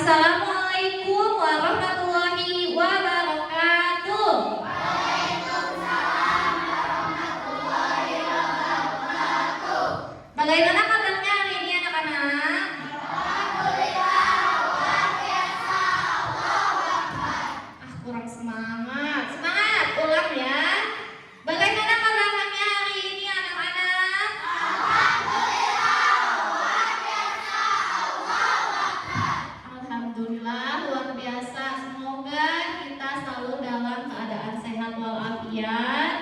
Assalamualaikum warahmatullahi wabarakatuh. Bagaimana kabarnya hari ini anak-anak? Kurang semangat. Semangat, ulang ya. Bagaimana kabarnya hari ini anak-anak? Alhamdulillah, luar biasa. Semoga kita selalu dalam keadaan sehat walafiat.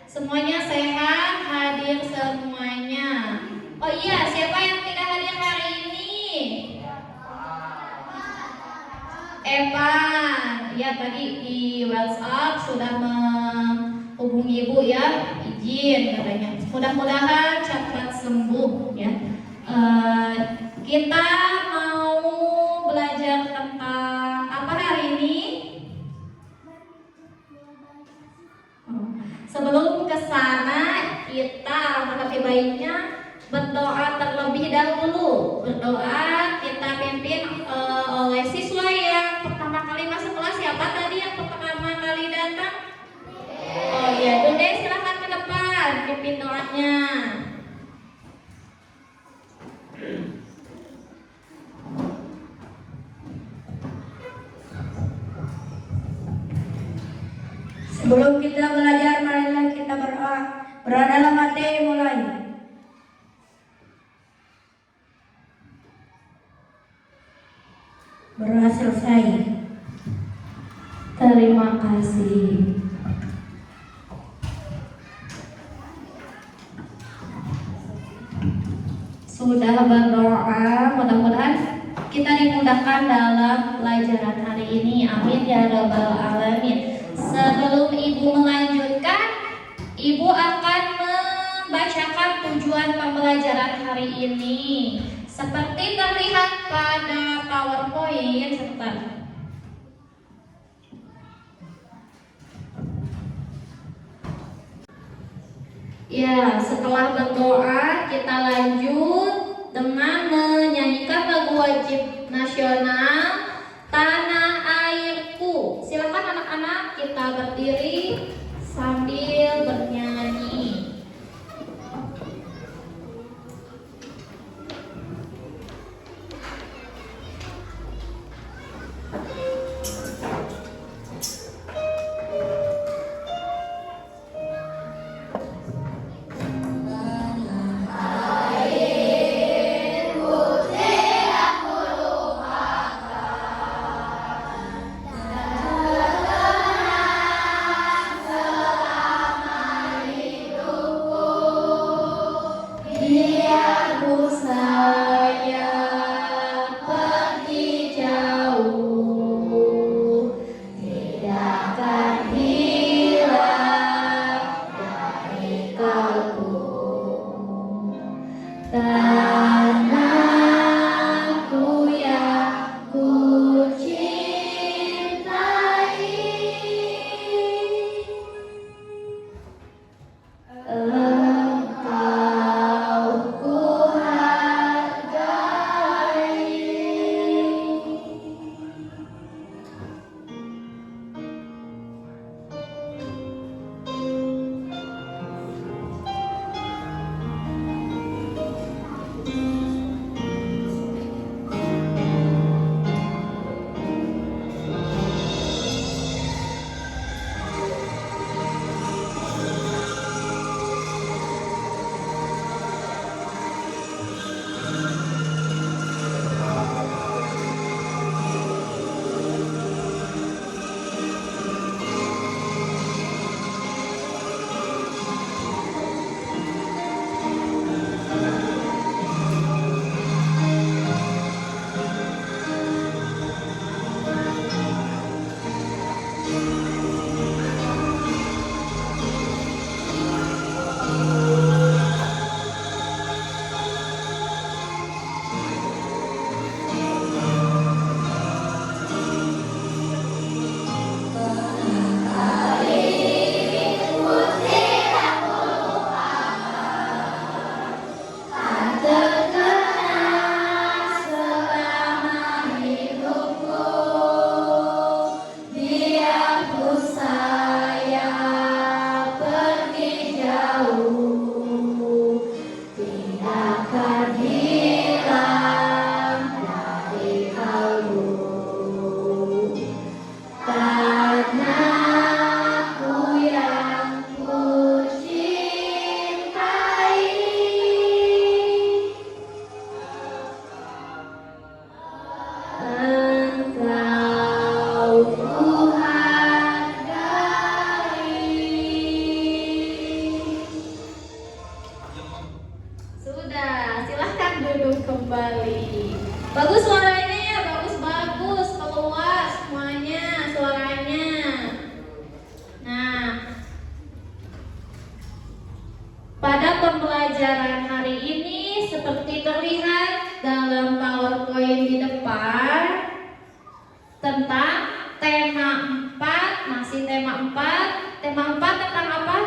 Semuanya sehat, hadir semuanya. Oh iya, siapa yang tidak hadir hari ini? Evan, ya tadi di WhatsApp sudah menghubungi ibu ya, izin katanya. Mudah-mudahan cepat sembuh ya. Kita mau belajar tentang apa hari ini? Sebelum ke sana kita lebih baiknya berdoa terlebih dahulu. Berdoa kita pimpin oleh siswa yang pertama kali masuk kelas. Siapa tadi yang pertama kali datang? Oh iya, Dude silahkan ke depan pimpin doanya. Sebelum kita belajar, marilah kita berdoa. Berdoa dalam hati, mulai. Berdoa selesai. Terima kasih. Sudah berdoa, mudah-mudahan kita dimudahkan dalam pelajaran hari ini. Amin ya rabbal alamin. Sebelum ibu melanjutkan, ibu akan membacakan tujuan pembelajaran hari ini seperti terlihat pada PowerPoint. Sebentar. Ya, setelah berdoa kita lanjut dengan menyanyikan lagu wajib nasional Tanah Airku. Silakan anak-anak kita berdiri sambil bernyanyi. kembali. Bagus suaranya ya, bagus keluar semuanya suaranya. Nah, pada pembelajaran hari ini seperti terlihat dalam PowerPoint di depan tentang tema 4, masih tema 4. Tema 4 tentang apa?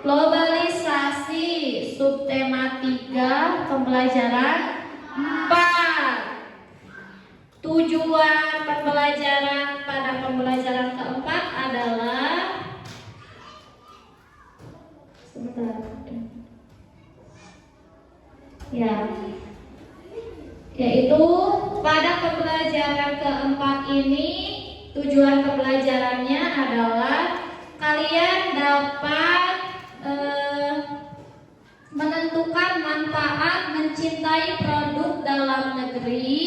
Globalisasi. Subtema 3, pembelajaran 4. Tujuan pembelajaran pada pembelajaran keempat adalah yaitu pada pembelajaran keempat ini tujuan pembelajarannya adalah kalian dapat menentukan manfaat mencintai produk dalam negeri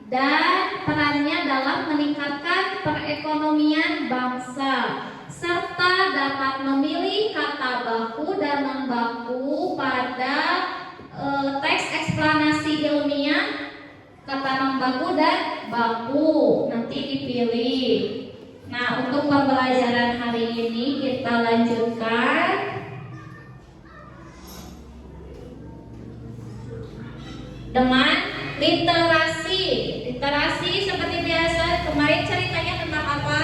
dan perannya dalam meningkatkan perekonomian bangsa, serta dapat memilih kata baku dan membaku pada teks eksplanasi ilmiah, kata membaku dan baku nanti dipilih. Nah, untuk pembelajaran hari ini kita lanjutkan dengan literasi. Literasi seperti biasa, kemarin ceritanya tentang apa?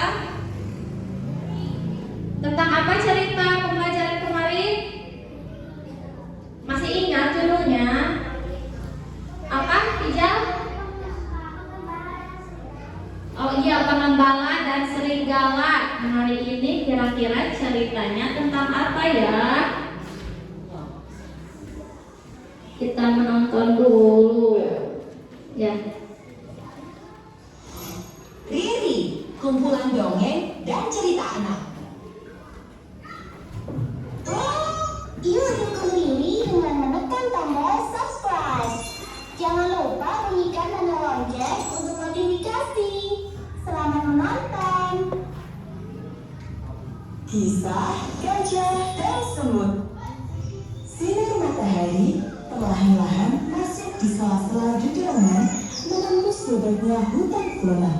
Tentang apa cerita pembelajaran kemarin? Masih ingat judulnya? Apa? Hijau? Oh iya, pengembala dan serigala. Hari ini kira-kira ceritanya tentang apa ya? Kita menonton dulu. Ya. Riri, kumpulan dongeng dan cerita anak. Yuk dukung Riri dengan menekan tombol subscribe. Jangan lupa bunyikan tanda lonceng untuk notifikasi. Selamat menonton. Kisah Gajah dan Semut. Sinar matahari perlahan-lahan masuk di sela-sela dedaunan menembus lebatnya hutan flora.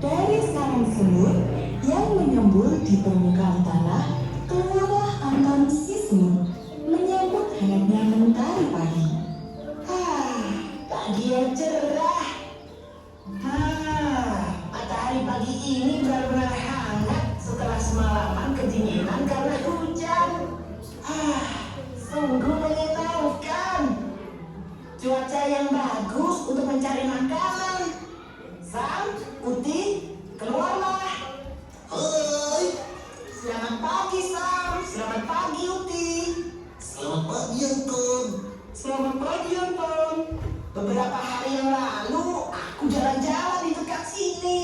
Dari sarang semut yang menyembul di permukaan tanah, keluarlah Anton si semut menyambut hangatnya mentari pagi. Pagi yang cerah. Matahari pagi ini benar-benar hangat setelah semalaman kedinginan karena hujan. Sungguh menyenangkan. Cuaca yang bagus untuk mencari makanan. Sam, Uti, keluarlah. Hai. Selamat pagi Sam, selamat pagi Uti. Selamat pagi Anton. Selamat pagi Anton. Beberapa hari yang lalu aku jalan-jalan di dekat sini.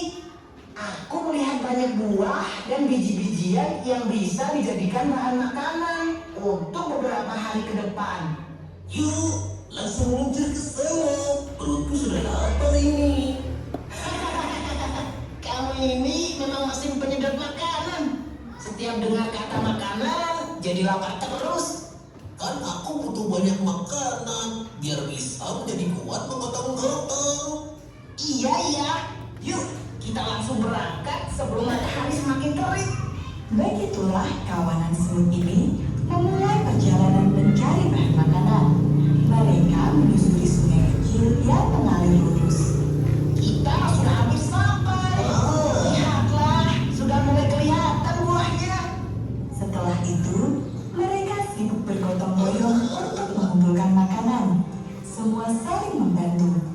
Aku melihat banyak buah dan biji-bijian yang bisa dijadikan bahan makanan untuk beberapa hari ke depan. Yuk, langsung meluncur ke sana. Perutku sudah lapar ini. Kamu ini memang masih penyedap makanan. Setiap dengar kata makanan, jadi lapar terus. Kan aku butuh banyak makanan biar bisa menjadi kuat menggotong-gotong. Iya. Yuk, kita langsung berangkat sebelum matahari semakin terik. Begitulah kawanan semut ini memulai perjalanan mencari bahan makanan. Mereka menyusuri sungai kecil yang mengalir lurus. Kita sudah hampir sampai. Lihatlah, sudah mulai kelihatan buahnya. Setelah itu, mereka sibuk bergotong royong untuk mengumpulkan makanan. Semua saling membantu.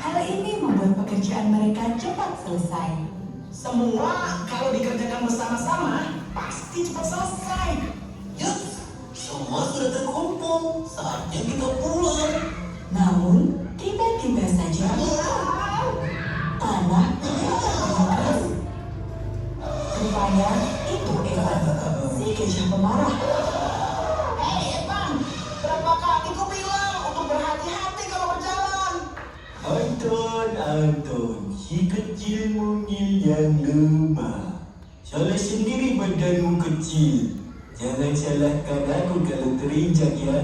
Hal ini membuat pekerjaan mereka cepat selesai. Semua kalau dikerjakan bersama-sama pasti cepat selesai. Yuk, semua sudah terkumpul. Saatnya kita pulang. Namun, tiba-tiba saja tanah bergetar. Rupanya itu Evan, si gajah pemarah. Hei Evan, berapa kali ku bilang untuk berhati-hati kalau berjalan? Anton, si kecil mungil yang lemah. Salah sendiri badanmu kecil. Jangan salahkan aku kalau terinjak ya.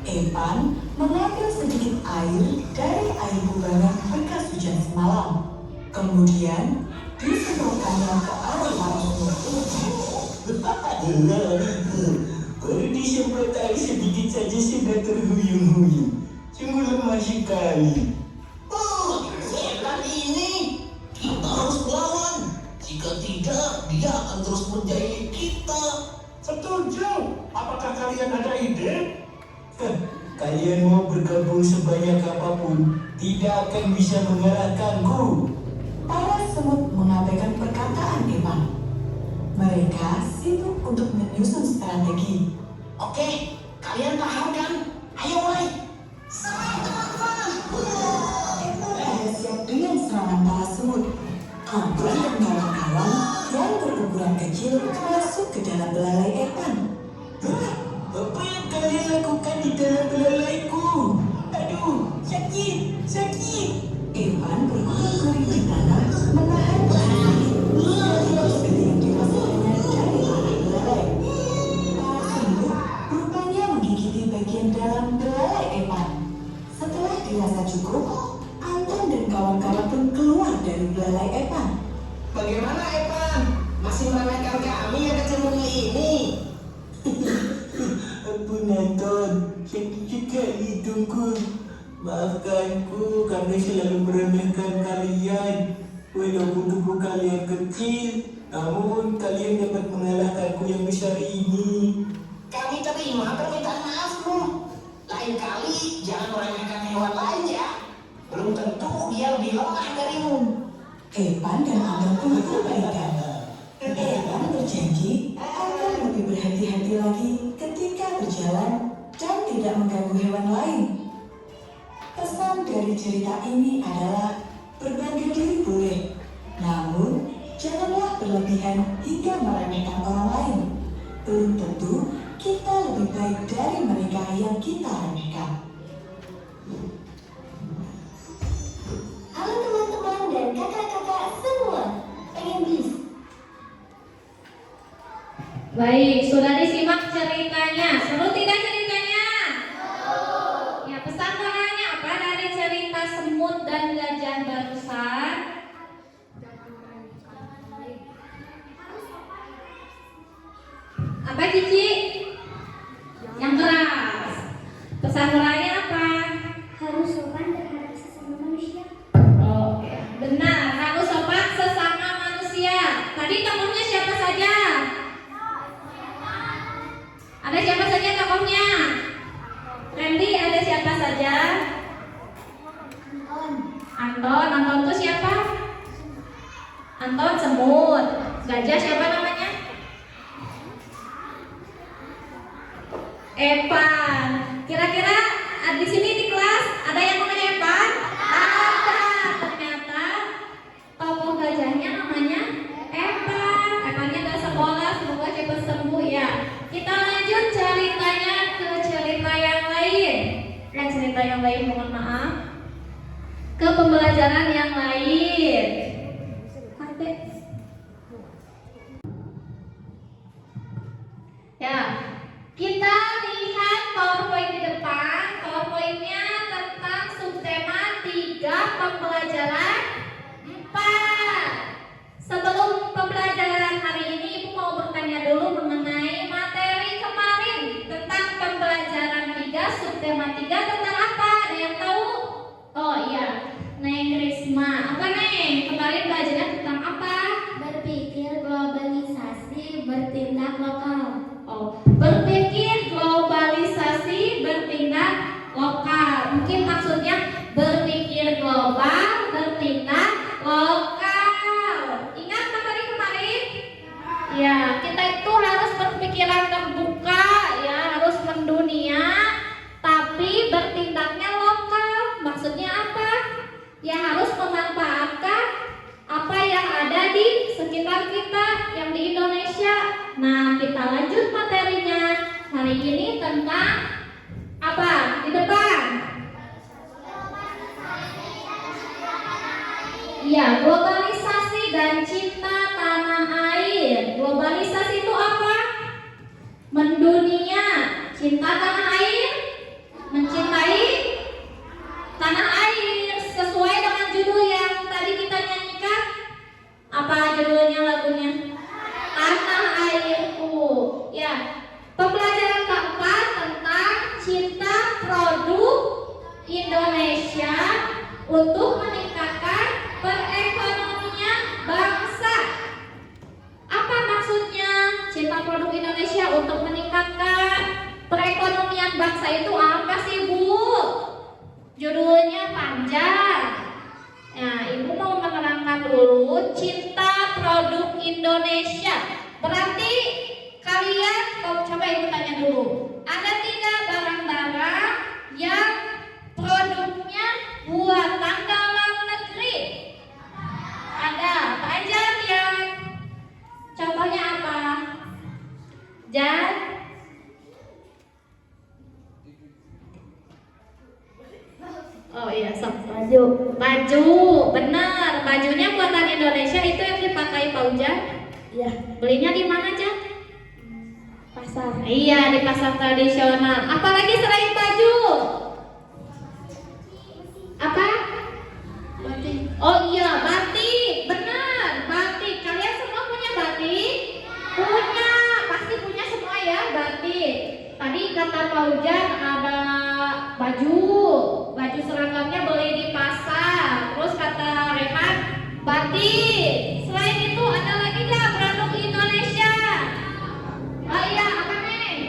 Evan mengambil sedikit air dari air kubangan bekas hujan semalam. Kemudian disemprotkannya ke arah para semut. Baru disemprot air sedikit saja sudah terhuyung-huyung. Sungguh lemah sekali. Setan ini kita harus melawan. Jika tidak, dia akan terus menjahili kita. Setuju. Apakah kalian ada ide? Kalian mau bergabung sebanyak apapun, tidak akan bisa mengalahkanku. Para semut mengabaikan perkataan Evan. Mereka sibuk untuk menyusun strategi. Oke, kalian paham kan? Ayo mulai. Evan sudah siap dengan serangan para semut. Anton dan kawan-kawan yang berukuran kecil masuk ke dalam belalai Evan. Apa yang kalian lakukan di dalam belalaiku? Aduh, sakit, sakit. Evan berguling-guling di tanah menahan yang dirasakannya dari arah belalai. Para semut rupanya menggigiti bagian dalam belalai Evan. Setelah dirasa cukup, Anton dan kawan-kawan pun keluar dari belalai Evan. Bagaimana Evan? Masih meremehkan kami yang kecil mungil ini? Ampun Anton, sakit sekali hidungku. Maafkanku karena selalu meremehkan kalian. Walaupun tubuh kalian kecil, namun kalian dapat mengalahkanku yang besar ini. Kami terima permintaan maafmu. Lain kali jangan meremehkan hewan lain ya. Belum tentu dia lebih lemah darimu. Evan dan Anton pun berbaikan. Evan berjanji akan lebih berhati-hati lagi ketika berjalan dan tidak mengganggu hewan lain. Pesan dari cerita ini adalah berbangga diri boleh, namun janganlah berlebihan hingga meremehkan orang lain. Belum tentu kita lebih baik dari mereka yang kita remehkan. Halo teman-teman dan kakak-kakak semua. Pengen bis? Baik, sudah disimak ceritanya. Seru tidak ceritanya? Ya, pesan moralnya apa dari cerita semut dan gajah barusan? Apa Cici? Yang keras. Pesan moralnya apa? Harus sopan terhadap sesama manusia. Oke, benar. Harus sopan sesama manusia. Tadi tokohnya siapa saja? Ada siapa saja tokohnya? Randy, ada siapa saja? Anton itu siapa? Anton semut. Gajah siapa namanya? Evan. Kira-kira di sini di kelas ada yang namanya Evan? Ada. Ternyata tokoh gajahnya namanya Evan. Evannya udah sekolah, semoga cepat sembuh ya. Kita lanjut ceritanya ke cerita yang lain. Cerita yang lain, mohon maaf. Ke pembelajaran yang lain. Ya, kita lihat PowerPoint di depan. PowerPoint-nya tentang subtema 3 pembelajaran 4. Sebelum pembelajaran hari ini, Ibu mau bertanya dulu mengenai materi kemarin tentang pembelajaran 3, subtema 3 tentang apa? Ada yang tahu? Oh iya, Neng Risma. Apa Neng? Kemarin belajarnya tentang apa? Berpikir globalisasi, bertindak lokal. Oh, berpikir globalisasi, bertindak lokal. Mungkin maksudnya berpikir global, bertindak lokal. Ingat materi kemarin? Ya, kita itu harus berpikiran terbuka, ya, harus mendunia, tapi bertindaknya lokal. Maksudnya apa? Ya harus memanfaatkan apa yang ada di sekitar kita, yang di Indonesia. Nah, kita lanjut materinya. Hari ini tentang apa? Di depan. Ya, globalisasi dan cinta tanah air. Globalisasi itu apa? Mendunia. Cinta tanah air? untuk meningkatkan perekonomian bangsa. Apa maksudnya cinta produk Indonesia untuk meningkatkan perekonomian bangsa itu apa sih, Bu? Judulnya panjang. Nah, Ibu mau menerangkan dulu cinta produk Indonesia. Berarti kalian, coba Ibu tanya dulu. Ada 3 barang-barang yang produknya buatan dalam negeri. Ada apa aja ya? Contohnya apa? Jan? Oh iya, baju. Baju, benar. Bajunya buatan Indonesia itu yang dipakai Pak Ujang. Iya. Belinya di mana, Jan? Pasar. Iya, di pasar tradisional. Apalagi selain baju? Apa? Batik. Oh iya, batik. Benar, batik. Kalian semua punya batik? Punya, pasti punya semua ya batik. Tadi kata Pak Ujang ada baju seragamnya beli di pasar. Terus kata Rehan batik. Selain itu ada lagi nggak produk Indonesia? Oh iya, apa Neng?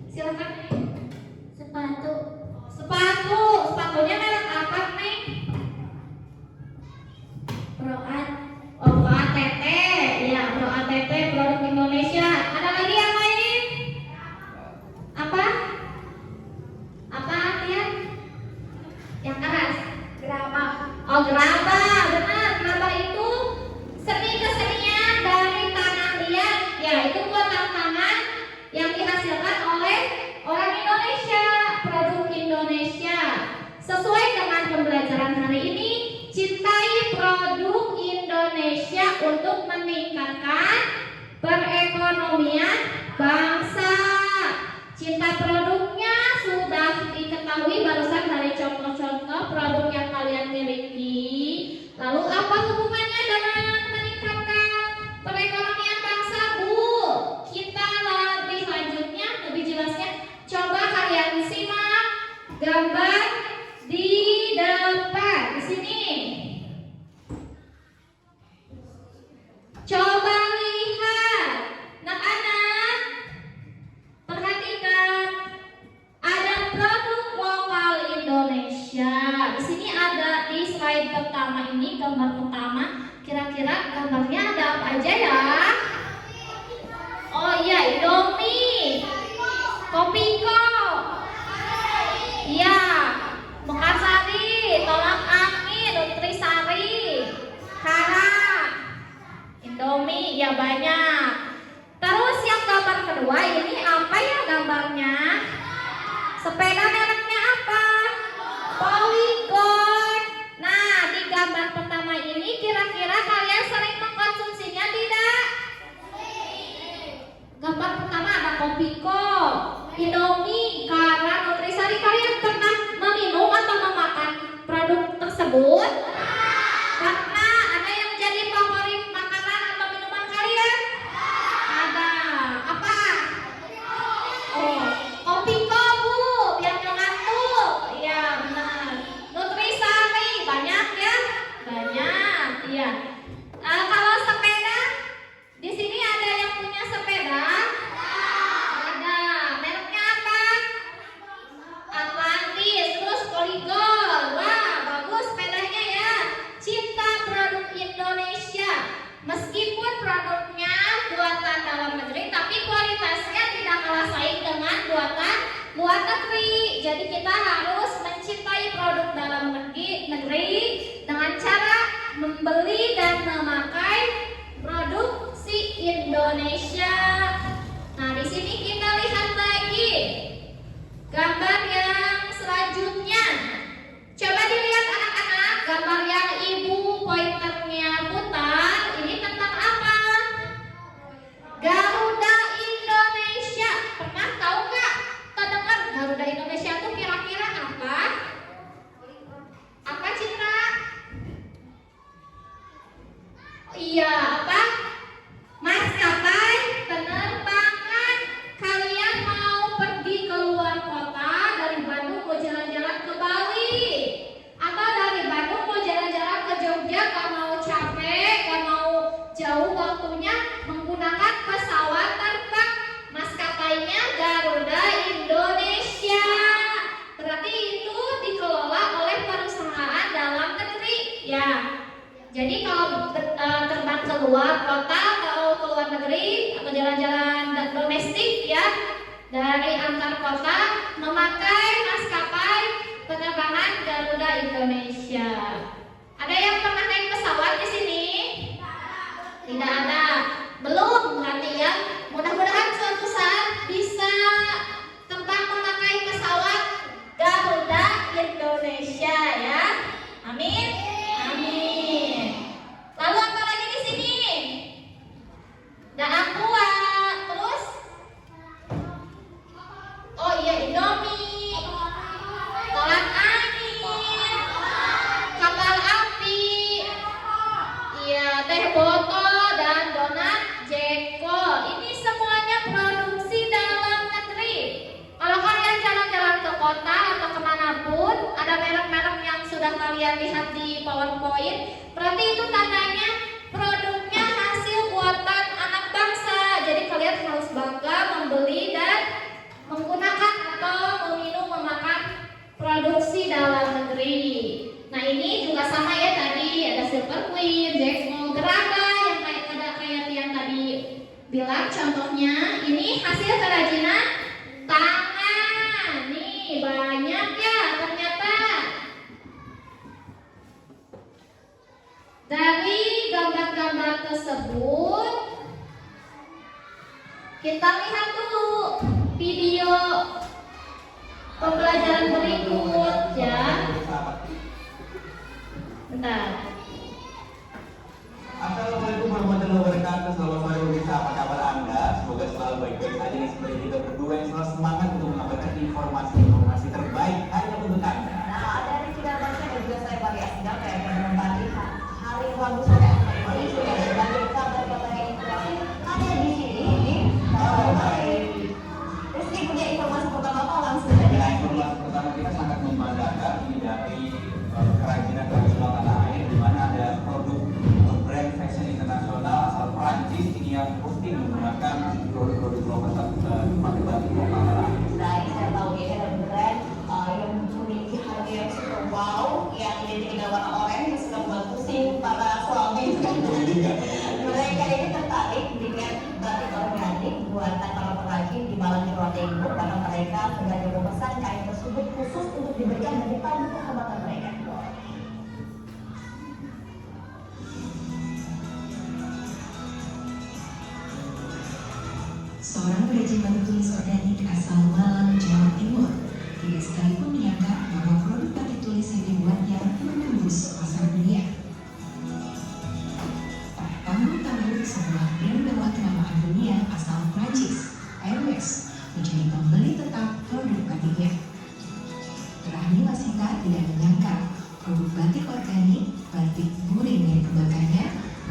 Silakan Neng. Sepatunya merek apa Neng? Proat. Oh, Pro ATT. Ya, Pro ATT produk Indonesia. Ada lagi yang lain? Apa? Apa Tian? Yang keras? Gerabah. Oh, gerabah. Benar, gerabah itu seni kesenian dari tanah liat. Ya, itu buatan tangan yang dihasilkan oleh orang Indonesia, produk Indonesia. Sesuai dengan pembelajaran hari ini, cintai produk Indonesia untuk meningkatkan perekonomian bangsa. Cinta produknya sudah diketahui barusan dari contoh-contoh produk yang kalian miliki. Lalu apa hubungannya dengan meningkatkan perekonomian bangsa, Bu? Kita lebih lanjutnya, lebih jelasnya, coba kalian simak gambar di depan di sini. Coba lihat, anak-anak, perhatikan, ada produk lokal Indonesia. Di sini ada di slide pertama ini, gambar pertama. Kira-kira gambarnya ada apa aja ya? Oh iya, Indomie, Kopiko, iya, Mekarsari, Tolak Angin, Nutrisari, Kara, Indomie, ya banyak. Terus yang gambar kedua ini apa ya gambarnya? Sepeda mereknya apa? Polygon. Nah, di gambar pertama ini kira-kira kalian sering mengkonsumsinya tidak? Gambar pertama ada Kopiko, Indomie, Kara, Nutrisari. Kalian pernah meminum atau memakan produk tersebut? Karena ada yang menjadi favorit makanan atau minuman kalian? Ada. Apa? Oh, Kopiko, Bu, biar ngantuk. Iya, benar. Nutrisari banyak ya? Banyak, iya. Kalau sepeda, di sini ada yang punya sepeda? Ada. Mereknya apa? Atlantis, terus Polygon. Wah, bagus sepedanya ya. Cinta produk Indonesia. Meskipun produknya buatan dalam negeri, tapi kualitasnya tidak kalah saing dengan buatan luar negeri. Jadi kita harus mencintai produk dalam negeri dengan cara membeli dan memakai produksi Indonesia. Nah, di sini kita lihat lagi gambar yang selanjutnya. Coba dilihat anak-anak, gambar yang ibu pointernya putar. Ini tentang apa? Garuda Indonesia. Pernah tahu nggak? Terdengar Garuda Indonesia itu kira-kira Jadi kalau terbang ke luar kota atau ke luar negeri atau jalan-jalan domestik ya, dari antar kota memakai maskapai penerbangan Garuda Indonesia. Ada yang pernah naik pesawat di sini? Tidak ada. Belum berarti ya. Mudah-mudahan suatu saat bisa terbang memakai pesawat Garuda Indonesia ya. Amin. Amin. Lalu apa lagi di sini? Ada Aqua. Terus? Oh iya, Indomie. Kolam angin. Kapal api. Iya, teh botol dan donat Jeko. Ini semuanya produksi dalam negeri. Kalau kalian jalan-jalan ke kota atau kemanapun, ada merek-merek yang sudah kalian lihat di PowerPoint, berarti itu tandanya produknya hasil buatan anak bangsa. Jadi kalian harus bangga membeli dan menggunakan atau meminum memakan produksi dalam negeri. Nah ini juga sama ya, tadi ada Silver Queen, Jeko, Geraba yang kayak yang tadi bilang contohnya. Ini hasil kerajinan tangan. Nih banyak ya ternyata. Dari gambar-gambar tersebut kita lihat dulu video pembelajaran berikut ya. Bentar. Assalamualaikum warahmatullahi wabarakatuh. Selamat sore pemirsa, apa kabar Anda? Semoga selalu baik-baik saja nih, seperti kita berdua yang selalu semangat untuk mengabarkan informasi terbaik hanya untuk Anda. Nah, dari Cina Baca dan juga saya Maria Asgaf yang menemani hari Rabu sore ini sudah berbagai kabar-kabar yang inspiratif ada di sini di Rizky punya informasi pertama apa langsung saja. Nah, informasi pertama kita sangat membanggakan ini dari kerajinan tradisional tanah air, di mana ada produk brand fashion internasional asal Prancis ini yang rutin menggunakan produk-produk lokal pakai batik lokal tanah air. Nah, saya tahu ini ada brand yang memiliki harga yang super wow, yang identik dengan warna oranye yang sudah membuat pusing para suami. Mereka ini tertarik dengan batik organik buatan para perajin di Malang, Jawa Timur, karena mereka sudah memesan kain tersebut khusus untuk diberikan bagi tamu kehormatan mereka. Seorang perajin batik tulis organik asal Malang, Jawa Timur tidak sekalipun menyangka bahwa produk batik tulis yang dibuatnya menembus pasar dunia. Tahun-tahun sebuah brand mewah kenamaan dunia asal Prancis, Hermes, menjadi pembeli tetap produk batiknya. Rahmi Wasita tidak menyangka produk batik organik, batik burin yang dikembangkannya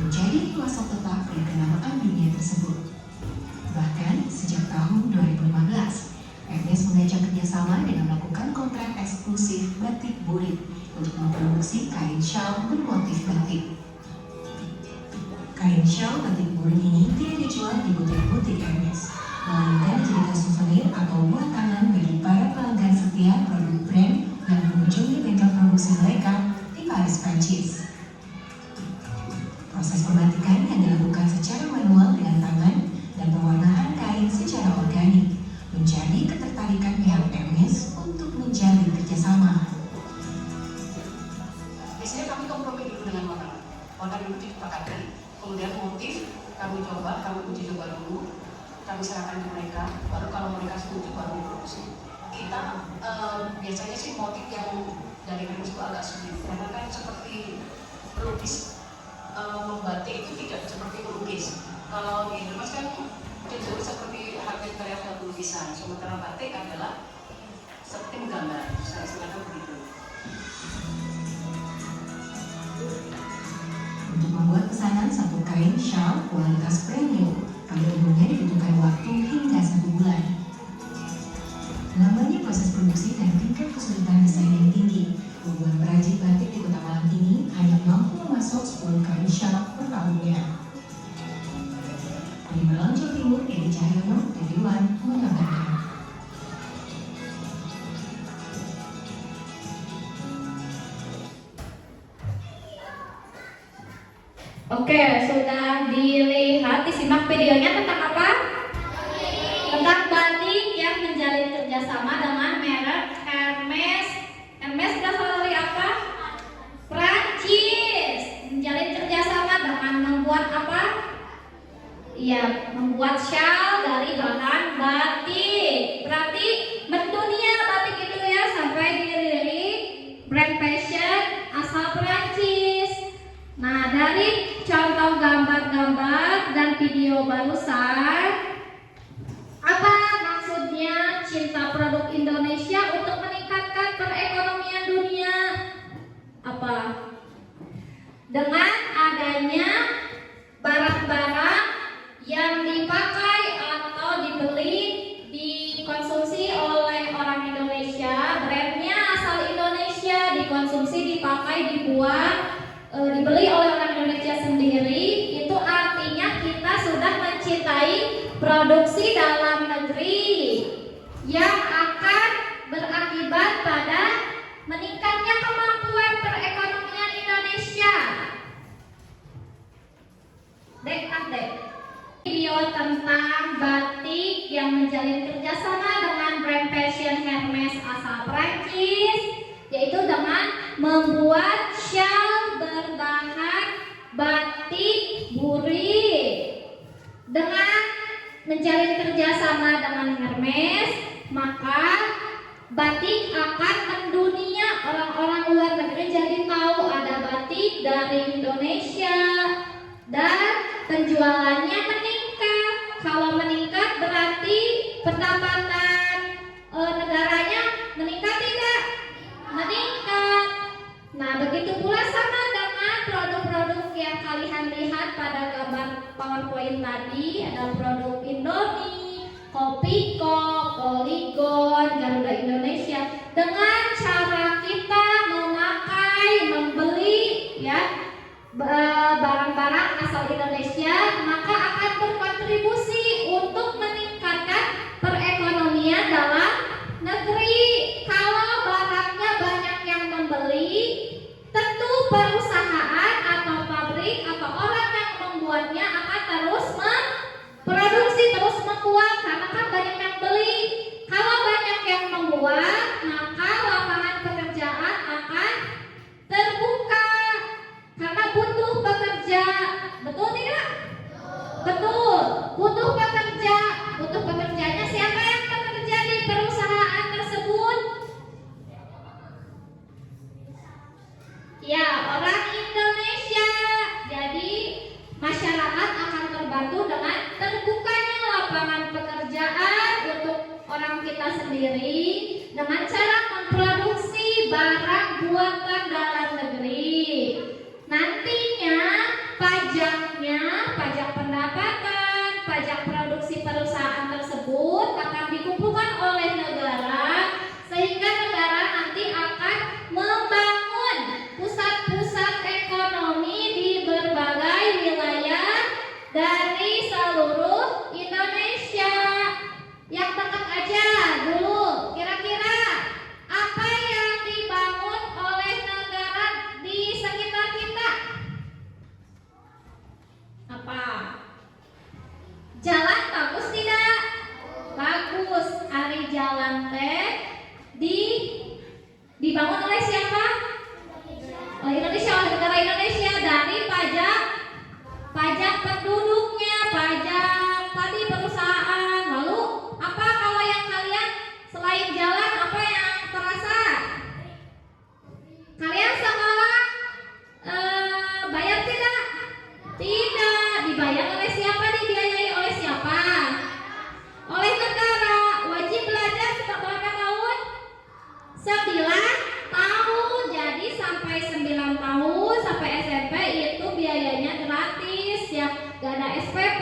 menjadi pelosok tetap dari kenamaan dunia tersebut. Bahkan sejak tahun 2015, Hermes mengajak kerjasama dengan melakukan kontrak eksklusif batik burit untuk memproduksi kain shawl bermotif batik. Kain shawl batik burit ini tidak dijual di butik-butik Hermes, melainkan dijadikan souvenir atau buat tangan bagi para pelanggan setia produk brand yang mengunjungi bengkel produksi mereka di Paris, Prancis. Proses pembatikan yang dilakukan secara manual dengan tangan dan pewarnaan kain secara organik menjadi ketertarikan pihak Hermes untuk menjalin kerjasama. Biasanya kami kompromi dulu dengan warna dulu disepakati, kemudian motif kami coba, kami uji coba dulu, kami serahkan ke mereka, baru kalau mereka setuju baru diproduksi. Kita biasanya sih motif yang dari Hermes itu agak sulit, karena kan seperti pelukis, membatik itu tidak seperti melukis. Kalau di Hermes kan cenderung seperti hampir karya suatu lukisan, sementara batik adalah seperti menggambar, saya istilahkan begitu. Untuk membuat pesanan satu kain shawl kualitas premium, pada umumnya dibutuhkan waktu hingga 1 bulan. Lambannya proses produksi dan tingkat kesulitan desain yang tinggi membuat perajin batik di Kota Malang ini hanya mampu memasok 10 kain shawl per tahunnya. Di Malang, Jawa Timur, Edi Cahyono dan Iwan mengabarkan. Oke, sudah dilihat, disimak videonya tentang apa? Tentang batik yang menjalin kerjasama dengan merek Hermes. Hermes berasal dari apa? Prancis. Menjalin kerjasama dengan membuat apa? Ya, membuat shawl dari bahan batik. Berarti mendunia batik itu ya, sampai dilirik brand fashion asal Prancis. Nah, dari contoh gambar-gambar dan video barusan, apa maksudnya cinta produk Indonesia untuk meningkatkan perekonomian dunia? Apa? Dengan adanya barang-barang yang dipakai atau dibeli, dikonsumsi oleh orang Indonesia, brandnya asal Indonesia, dikonsumsi, dipakai, dibuat, dibeli oleh orang Indonesia sendiri, itu artinya kita sudah mencintai produksi dalam negeri yang akan berakibat pada meningkatnya kemampuan perekonomian Indonesia. Dek. Video tentang batik yang menjalin kerjasama dengan brand fashion Hermes asal Prancis, yaitu dengan membuat shawl berbahan batik buri. Dengan menjalin kerjasama dengan Hermes, maka batik akan mendunia. Orang-orang luar negeri jadi tahu ada batik dari Indonesia dan penjualannya meningkat. Kalau meningkat berarti pendapatan negaranya meningkat tidak? Meningkat. Nah, begitu pula sama dengan produk-produk yang kalian lihat pada gambar PowerPoint tadi. Ada produk Indomie, Kopiko, Polygon, Garuda Indonesia. Dengan cara kita memakai, membeli ya barang-barang asal Indonesia, maka akan berkontribusi untuk meningkatkan perekonomian dalam negeri. Kalau barangnya banyak yang membeli, tentu perusahaan atau pabrik atau orang yang membuatnya akan terus memproduksi, terus membuat, karena kan banyak yang beli. Kalau banyak yang membuat, maka lapangan pekerjaan akan terbuka karena butuh pekerja. Betul tidak? Betul. Butuh pekerja. Butuh pekerjanya siapa yang bekerja di perusahaan tersebut? Ya, orang Indonesia. Jadi masyarakat akan terbantu dengan terbukanya lapangan pekerjaan untuk orang kita sendiri dengan cara memproduksi barang buatan dalam negeri. Nantinya pajaknya, pajak pendapatan, pajak produksi perusahaan tersebut akan dikumpulkan oleh negara, sehingga negara nanti akan membangun pusat-pusat ekonomi di berbagai wilayah dari seluruh Indonesia. Yang dekat aja dulu, kira-kira apa yang dibangun oleh negara di sekitar kita? Apa? Jalan bagus tidak? Bagus. Hari jalan teh dibangun oleh siapa? Oleh Indonesia, oleh negara Indonesia, dari pajak penduduknya, pajak tadi perusahaan. Lalu apa kalau yang kalian selain jalan, apa yang terasa? Kalian sekolah bayar tidak? Tidak. Dibayar oleh siapa? Dibiayai oleh siapa? Oleh negara. Wajib belajar berapa tahun? 9 tahun. Jadi sampai 9 tahun, sampai SMP itu biayanya gratis ya. Gak ada SPP,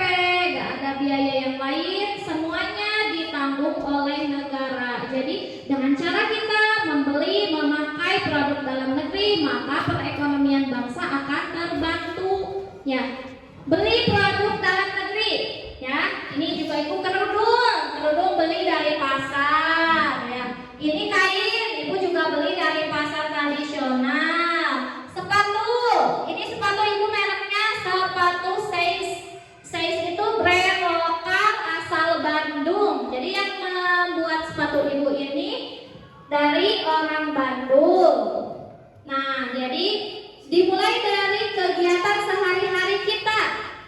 gak ada biaya yang lain, semuanya ditanggung oleh negara. Jadi dengan cara kita membeli, memakai produk dalam negeri, maka perekonomian bangsa akan terbantu ya. Beli produk dalam negeri ya. Ini juga ibu kerudung beli dari pasar ya. Ini kain, ibu juga beli dari pasar tradisional. Sepatu, ini sepatu ibu mereknya Nah, jadi dimulai dari kegiatan sehari-hari kita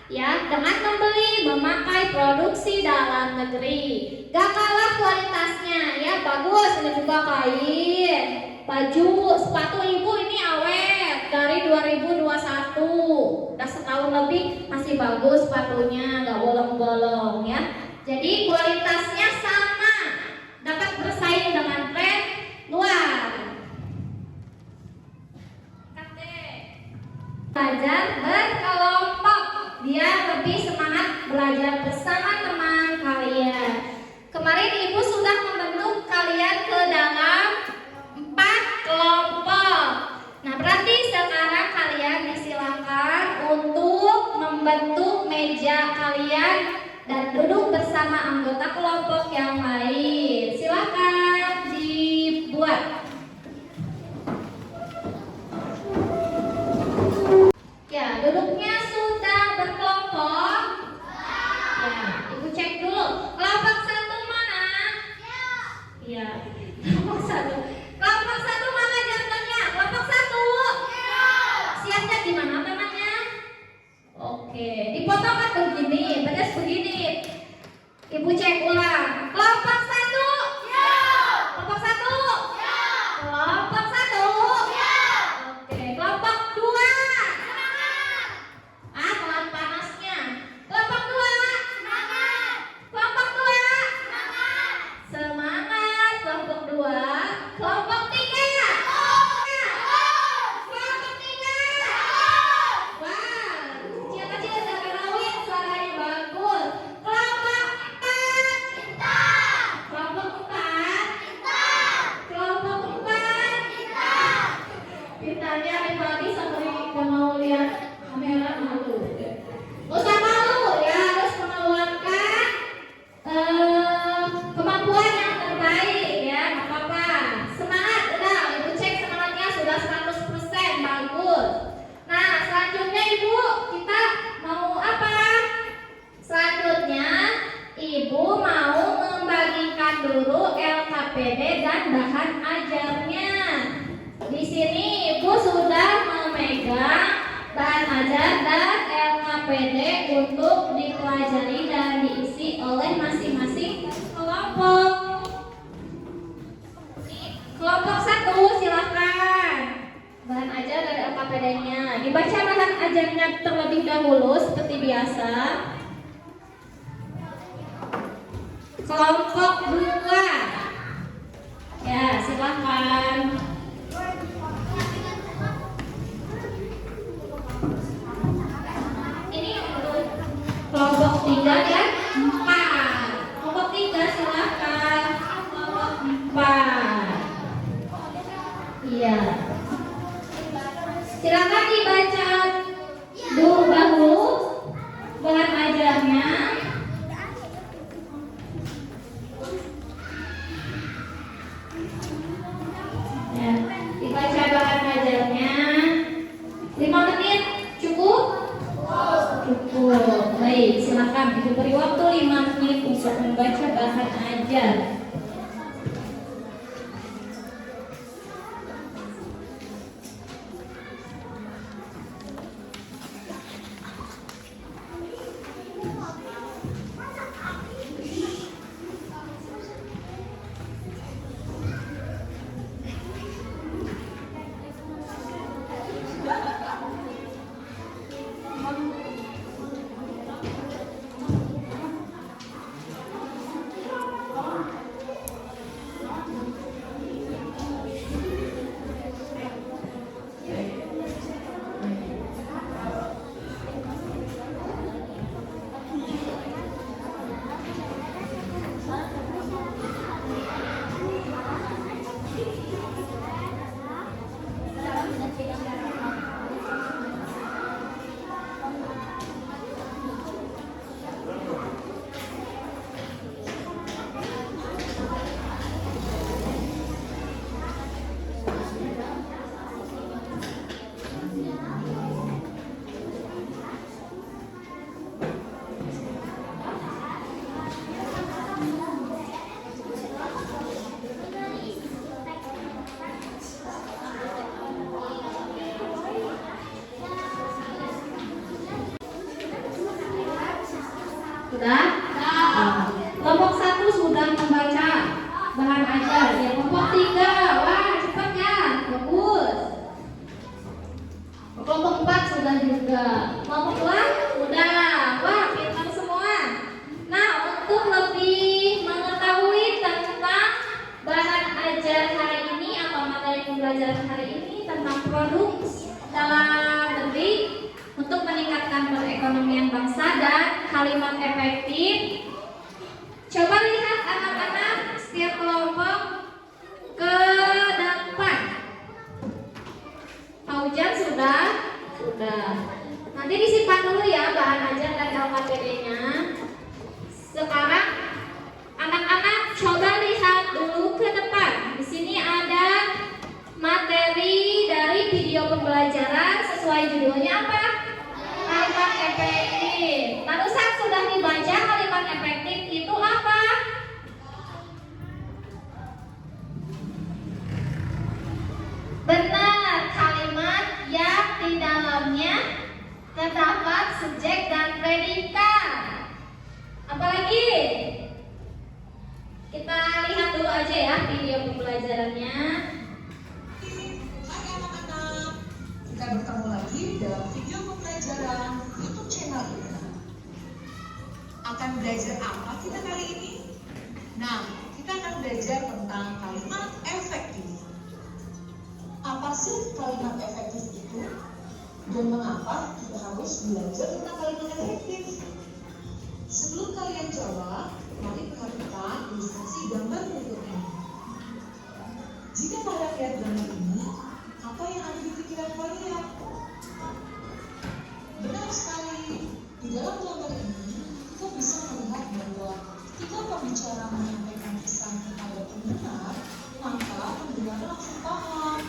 ya, dengan membeli, memakai produksi dalam negeri. Gak kalah kualitasnya ya, bagus. Ini juga kain, baju, sepatu ibu ini awet dari 2021. Udah setahun lebih masih bagus sepatunya, gak bolong-bolong ya. Jadi kualitasnya sama, dapat bersaing dengan tren luar. Belajar berkelompok, dia lebih semangat belajar bersama teman kalian. Kemarin ibu sudah membentuk kalian ke dalam 4 kelompok. Nah, berarti sekarang kalian disilakan untuk membentuk meja kalian dan duduk bersama anggota kelompok yang lain. Silakan dibuat. Ya, duduknya sudah berkelompok. Ya, ibu cek dulu. Kelompok 1 mana? Ya, kelompok 1. Kelompok 1 mana jantungnya? Kelompok 1. Siapnya di mana tangannya? Oke, dipotong kan begini, pedas begini. Ibu cek ulang. Kelompok 1. Kelompok 1. Kelompok 1. Oke, kelompok 2. Pelan panasnya. Kelompok 2. Kelompok 2. Semangat. Kelompok 2. Kelompok 3. Kelompok 3. Wah, kecil-kecil dari Rawin suaranya bagus. Kelompok 4. Kelompok 4. Kelompok 4. Pintarnya Rifani sampai gak mau lihat kamera malu. Usah malu ya, harus mengeluarkan kemampuan yang terbaik ya, nggak apa-apa. Semangat, udah ibu cek semangatnya sudah 100%, bagus. Nah, selanjutnya ibu kita mau apa? Selanjutnya ibu mau membagikan dulu LKPD dan bahan ajarnya. Di sini ibu sudah memegang bahan ajar dan LKPD untuk dipelajari dan diisi oleh masing-masing kelompok. Kelompok 1 silakan. Bahan ajar dan LKPD-nya. Dibaca bahan ajarnya terlebih dahulu seperti biasa. Kelompok 2. Ya, silakan. Kelompok 3 dan 4. Kelompok 3 silakan. Kelompok 4. Iya. Silakan dibaca dahulu bahan ajarnya. Ya, dibaca bahan ajarnya. 5 menit cukup? Cukup. Baik, silakan ibu beri waktu 5 menit untuk membaca bahan ajar. Enggak. Mau pulang? Udah. Wah, pintar semua. Nah, untuk lebih mengetahui tentang bahan ajar hari ini atau materi pembelajaran hari ini tentang produk dalam negeri untuk meningkatkan perekonomian bangsa dan kalimat efektif, coba lihat anak-anak setiap kelompok ke depan. Paujan sudah? Sudah. Nanti disimpan dulu ya bahan ajar dan LKPD-nya. Sekarang anak-anak coba lihat dulu ke depan. Di sini ada materi dari video pembelajaran sesuai judulnya apa? Kalimat efektif. Barusan sudah dibaca kalimat efektif itu apa? Benar, kalimat yang di dalamnya terdapat subjek dan predikat. Apalagi? Kita lihat dulu aja ya video pembelajarannya. Hai anak-anak, kita bertemu lagi dalam video pembelajaran YouTube channel kita. Akan belajar apa kita kali ini? Nah, kita akan belajar tentang kalimat efektif. Apa sih kalimat efektif itu? Dan mengapa kita harus belajar tentang kalimat efektif? Sebelum kalian jawab, mari perhatikan ilustrasi gambar berikut ini. Jika kalian lihat gambar ini, apa yang ada di pikiran kalian? Benar sekali, di dalam gambar ini kita bisa melihat bahwa ketika pembicara menyampaikan pesan kepada pendengar, maka pendengar langsung paham.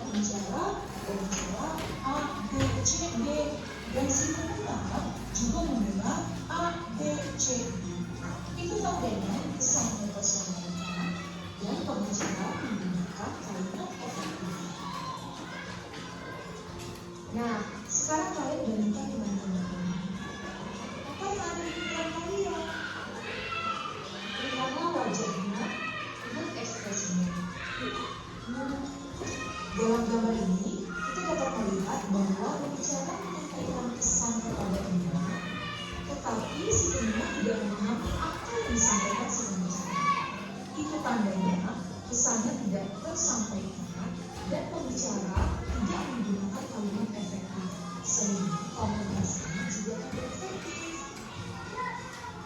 Pembicara berbicara A, B, C, D, dan si pendengar juga mendengar A, B, C, D. Itu tandanya pesan yang tersampaikan dan pembicara menggunakan kalimat efektif. Nah, sekarang kalian bandingkan dengan teman-teman. Apa yang ada di pikiran kalian? Lihatlah wajahnya, lihat ekspresinya. Dalam gambar ini, kita dapat melihat bahwa pembicara menyampaikan pesan kepada pendengar, tetapi si pendengar tidak memahami apa yang disampaikan si pembicara. Itu tandanya pesannya tidak tersampaikan dan pembicara tidak menggunakan kalimat efektif, sehingga komunikasinya juga tidak efektif.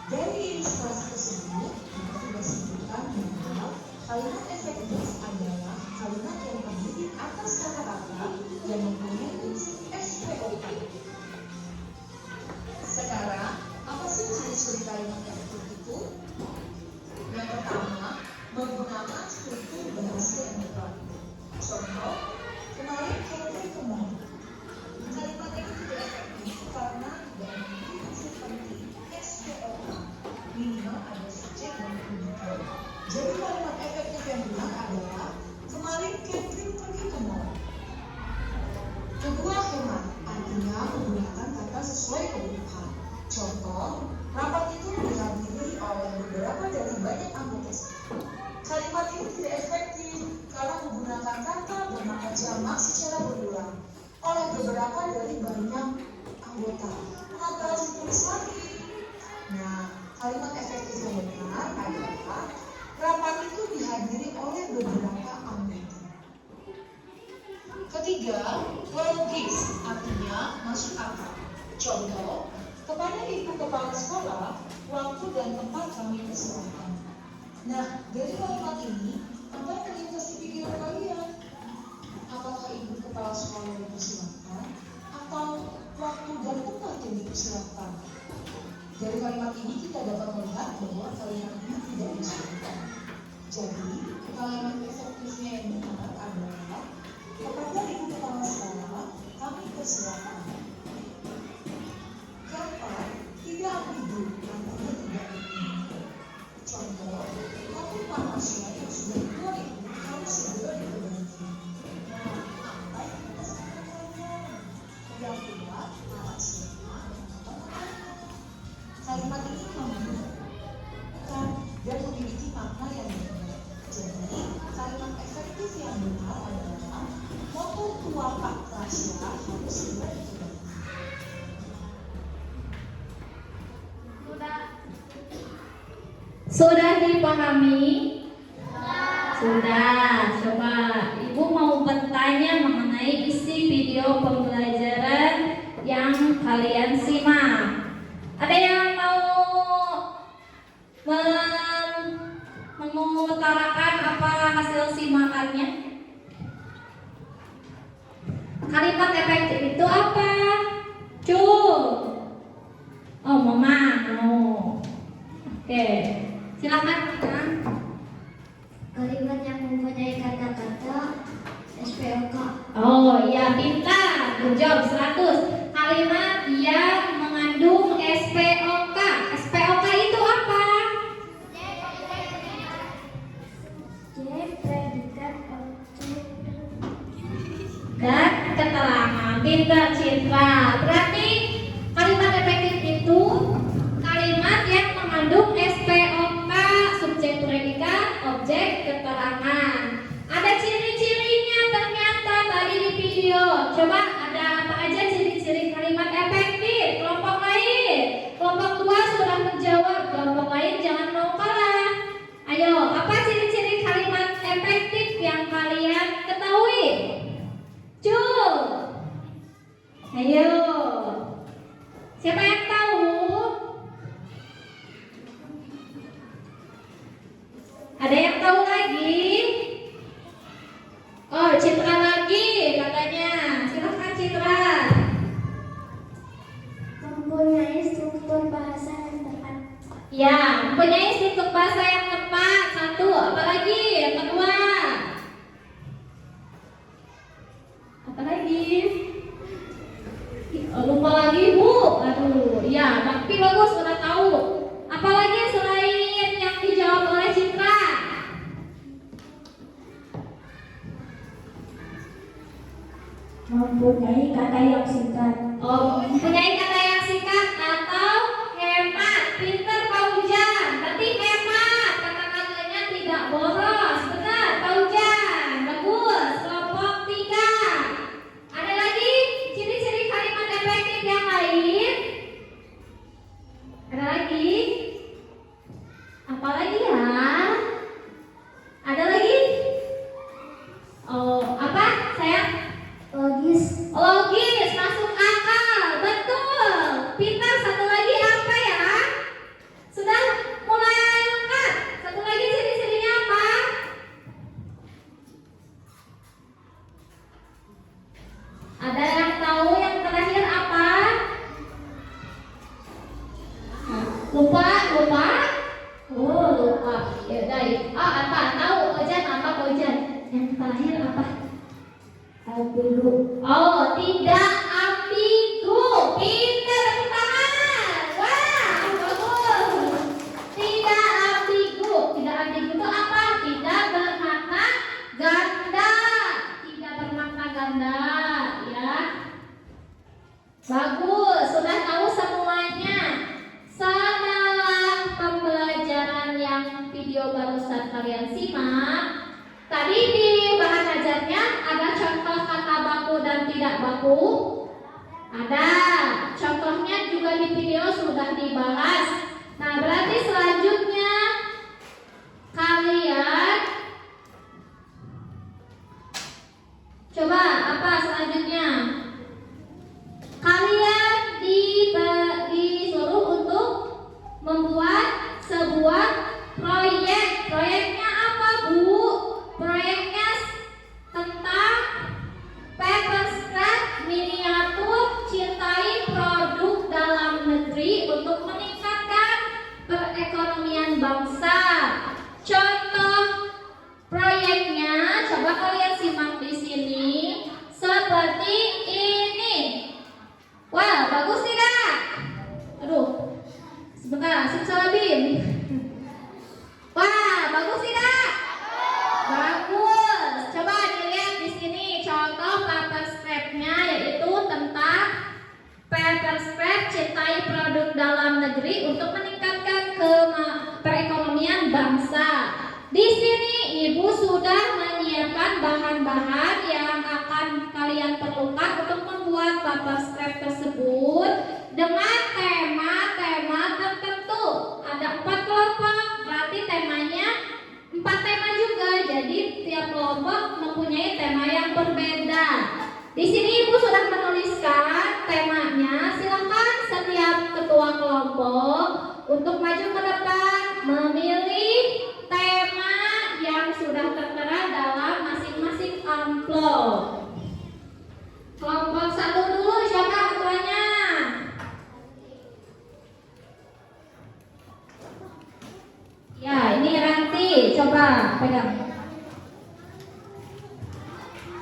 Dari ilustrasi tersebut, kita sudah sebutkan bahwa kalimat efektif adalah kalimat yang terdiri atas kata-kata yang mempunyai unsur SPOK. Sekarang, apa sih ciri-ciri kalimat efektif itu? Yang pertama, menggunakan struktur bahasa yang tepat. Contoh, kemarin Catherine ke mall. Kalimat ini tidak efektif karena tidak memiliki unsur penting SPOK. Minimal ada subjek dan predikat. Jadi kalimat efektif yang benar adalah kemarin Catherine pergi ke mall. Kedua, hemat, artinya menggunakan kata sesuai kebutuhan. Contoh, rapat itu dihadiri oleh beberapa dari banyak anggota. Kalimat ini tidak efektif karena menggunakan kata bermakna jamak secara berulang oleh beberapa dari banyak anggota. Maka harus ditulis lagi. Nah, kalimat efektif yang benar adalah rapat itu dihadiri oleh beberapa anggota. Ketiga, logis, artinya masuk akal. Contoh, kepada ibu kepala sekolah, waktu dan tempat kami persilahkan. Nah, dari kalimat ini, apa yang terlintas di pikiran kalian? Apakah ibu kepala sekolah yang dipersilahkan atau waktu dan tempat yang dipersilahkan? Dari kalimat ini kita dapat melihat bahwa kalimat ini tidak disebutkan. Jadi, kalimat efektifnya yang benar adalah kepada ibu kepala sekolah kami persilahkan. Keempat, tidak ambigu, artinya tidak benar. Contoh, tapi panasnya yang sudah 2000 harus segera diperbaiki. Nah, apa yang kita sampaikan? Yang kedua, panasnya kalimat ini memberikan dan memiliki makna yang benar. Jadi, kalimat efektif yang benar adalah moto tua Pak Rasya harus segera diperbaiki. Sudah dipahami? Sudah. Coba Ibu mau bertanya mengenai isi video pembelajaran yang kalian simak. Ada yang mau mengutarakan apa hasil simakannya? Kalimat efektif itu apa? Oh, Mama mau. Oke, silakan Mama. Kalimat yang mempunyai kata-kata SPOK. Oh iya, pintar. Good job, 100. Kalimat yang mengandung SPOK. SPOK itu apa? Predikat, objek. Dan keterangan. Pintar, Citra. Berarti kalimat efektif itu kalimat yang mengandung SPOK, subjek, predikat, objek, keterangan. Ada ciri-cirinya ternyata tadi di video. Coba ada apa aja ciri-ciri kalimat efektif? Kelompok lain, kelompok 2 sudah menjawab. Kelompok lain jangan mau kalah. Ayo, apa ciri-ciri kalimat efektif yang kalian ketahui? Ayo, siapa yang tahu? Ada yang tahu lagi? Oh, Citra lagi katanya. Silakan Citra. Mempunyai struktur bahasa yang tepat. Ya, mempunyai struktur bahasa yang tepat. 1, apa lagi? Yang kedua. Apa lagi? Lupa lagi Bu. Aduh, ya, tapi bagus sudah tahu. Apalagi selain yang dijawab oleh Citra? Mempunyai kata yang singkat. Oh, mempunyai kata yang singkat atau hemat. Pintar Pak Ujan. Berarti hemat. Kata-katanya tidak boros. Benar Pak Ujan. Bagus. Kelompok 3. Ada lagi ciri-ciri kalimat efektif yang lain? Ada lagi? Apa lagi ya? Ada lagi? Oh, apa? Sayang? Logis. Logis, masuk akal, betul. Pintar, satu lagi apa ya? Sudah mulai lengkap. Satu lagi ciri-cirinya apa? Ada yang tahu yang terakhir apa? Lupa? Oh, lupa. Ya udah. Apa? Tahu Ojan apa Ojan? Yang terakhir apa? Ambigu. Oh, tidak ambigu. Pintar, tepuk tangan. Wah, bagus. Tidak ambigu. Tidak ambigu itu apa? Tidak bermakna ganda. Tidak bermakna ganda, ya. Bagus, sudah tahu semuanya. Setelah pembelajaran yang video barusan kalian simak, tadi di bahan ajarnya ada contoh kata baku dan tidak baku. Ada. Contohnya juga di video sudah dibahas. Nah, berarti selanjutnya kalian coba apa selanjutnya? Kalian disuruh untuk membuat sebuah proyek. Proyeknya apa, Bu? Proyeknya tentang paper scrap miniatur cintai produk dalam negeri untuk meningkatkan perekonomian bangsa. Contoh proyeknya coba kalian simak di sini seperti ini. Wah, bagus tidak? Aduh, sebentar, simsalabim. Wah, bagus tidak? Bagus. Coba dilihat di sini contoh paper scrap-nya, yaitu tentang paper scrap cintai produk dalam negeri untuk meningkatkan perekonomian bangsa. Di sini Ibu sudah menyiapkan bahan-bahan yang akan kalian perlukan untuk membuat paper scrap tersebut dengan tema-tema tertentu. Ada 4 kelompok. Berarti kelompok mempunyai tema yang berbeda. Di sini Ibu sudah menuliskan temanya. Silakan setiap ketua kelompok untuk maju ke depan memilih tema yang sudah tertera dalam masing-masing amplop. Kelompok 1 dulu, siapa ketuanya? Ya, ini Ranti, coba pegang.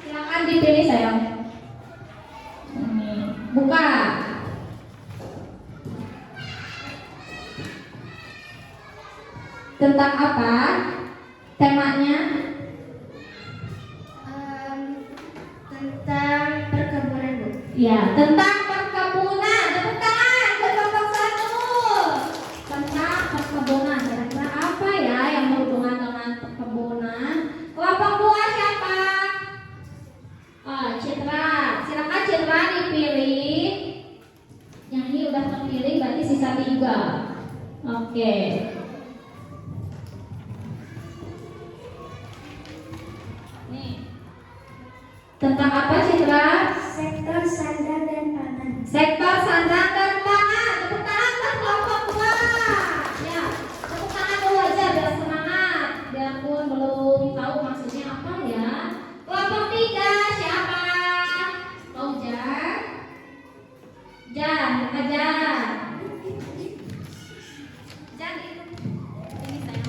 Silakan dipilih sayang. Buka. Tentang apa temanya? Tentang perkebunan, Bu. Ya, tentang perkebunan. Tepuk tangan ke kelompok 1. Tentang perkebunan. Kira-kira apa ya yang berhubungan dengan perkebunan? Kelompok 2 siapa? Citra. Silakan Citra dipilih. Yang ini udah terpilih, berarti sisa 3. Oke. Nih. Tentang apa Citra? Sektor sandang dan pangan. Sektor sandang dan pangan. Tepuk tangan ke kelompok 2. Ya, tepuk tangan dulu aja biar semangat. Biarpun belum tahu maksudnya apa ya. Kelompok 3 siapa? Jan. Jan, Jan. Jan ini saya.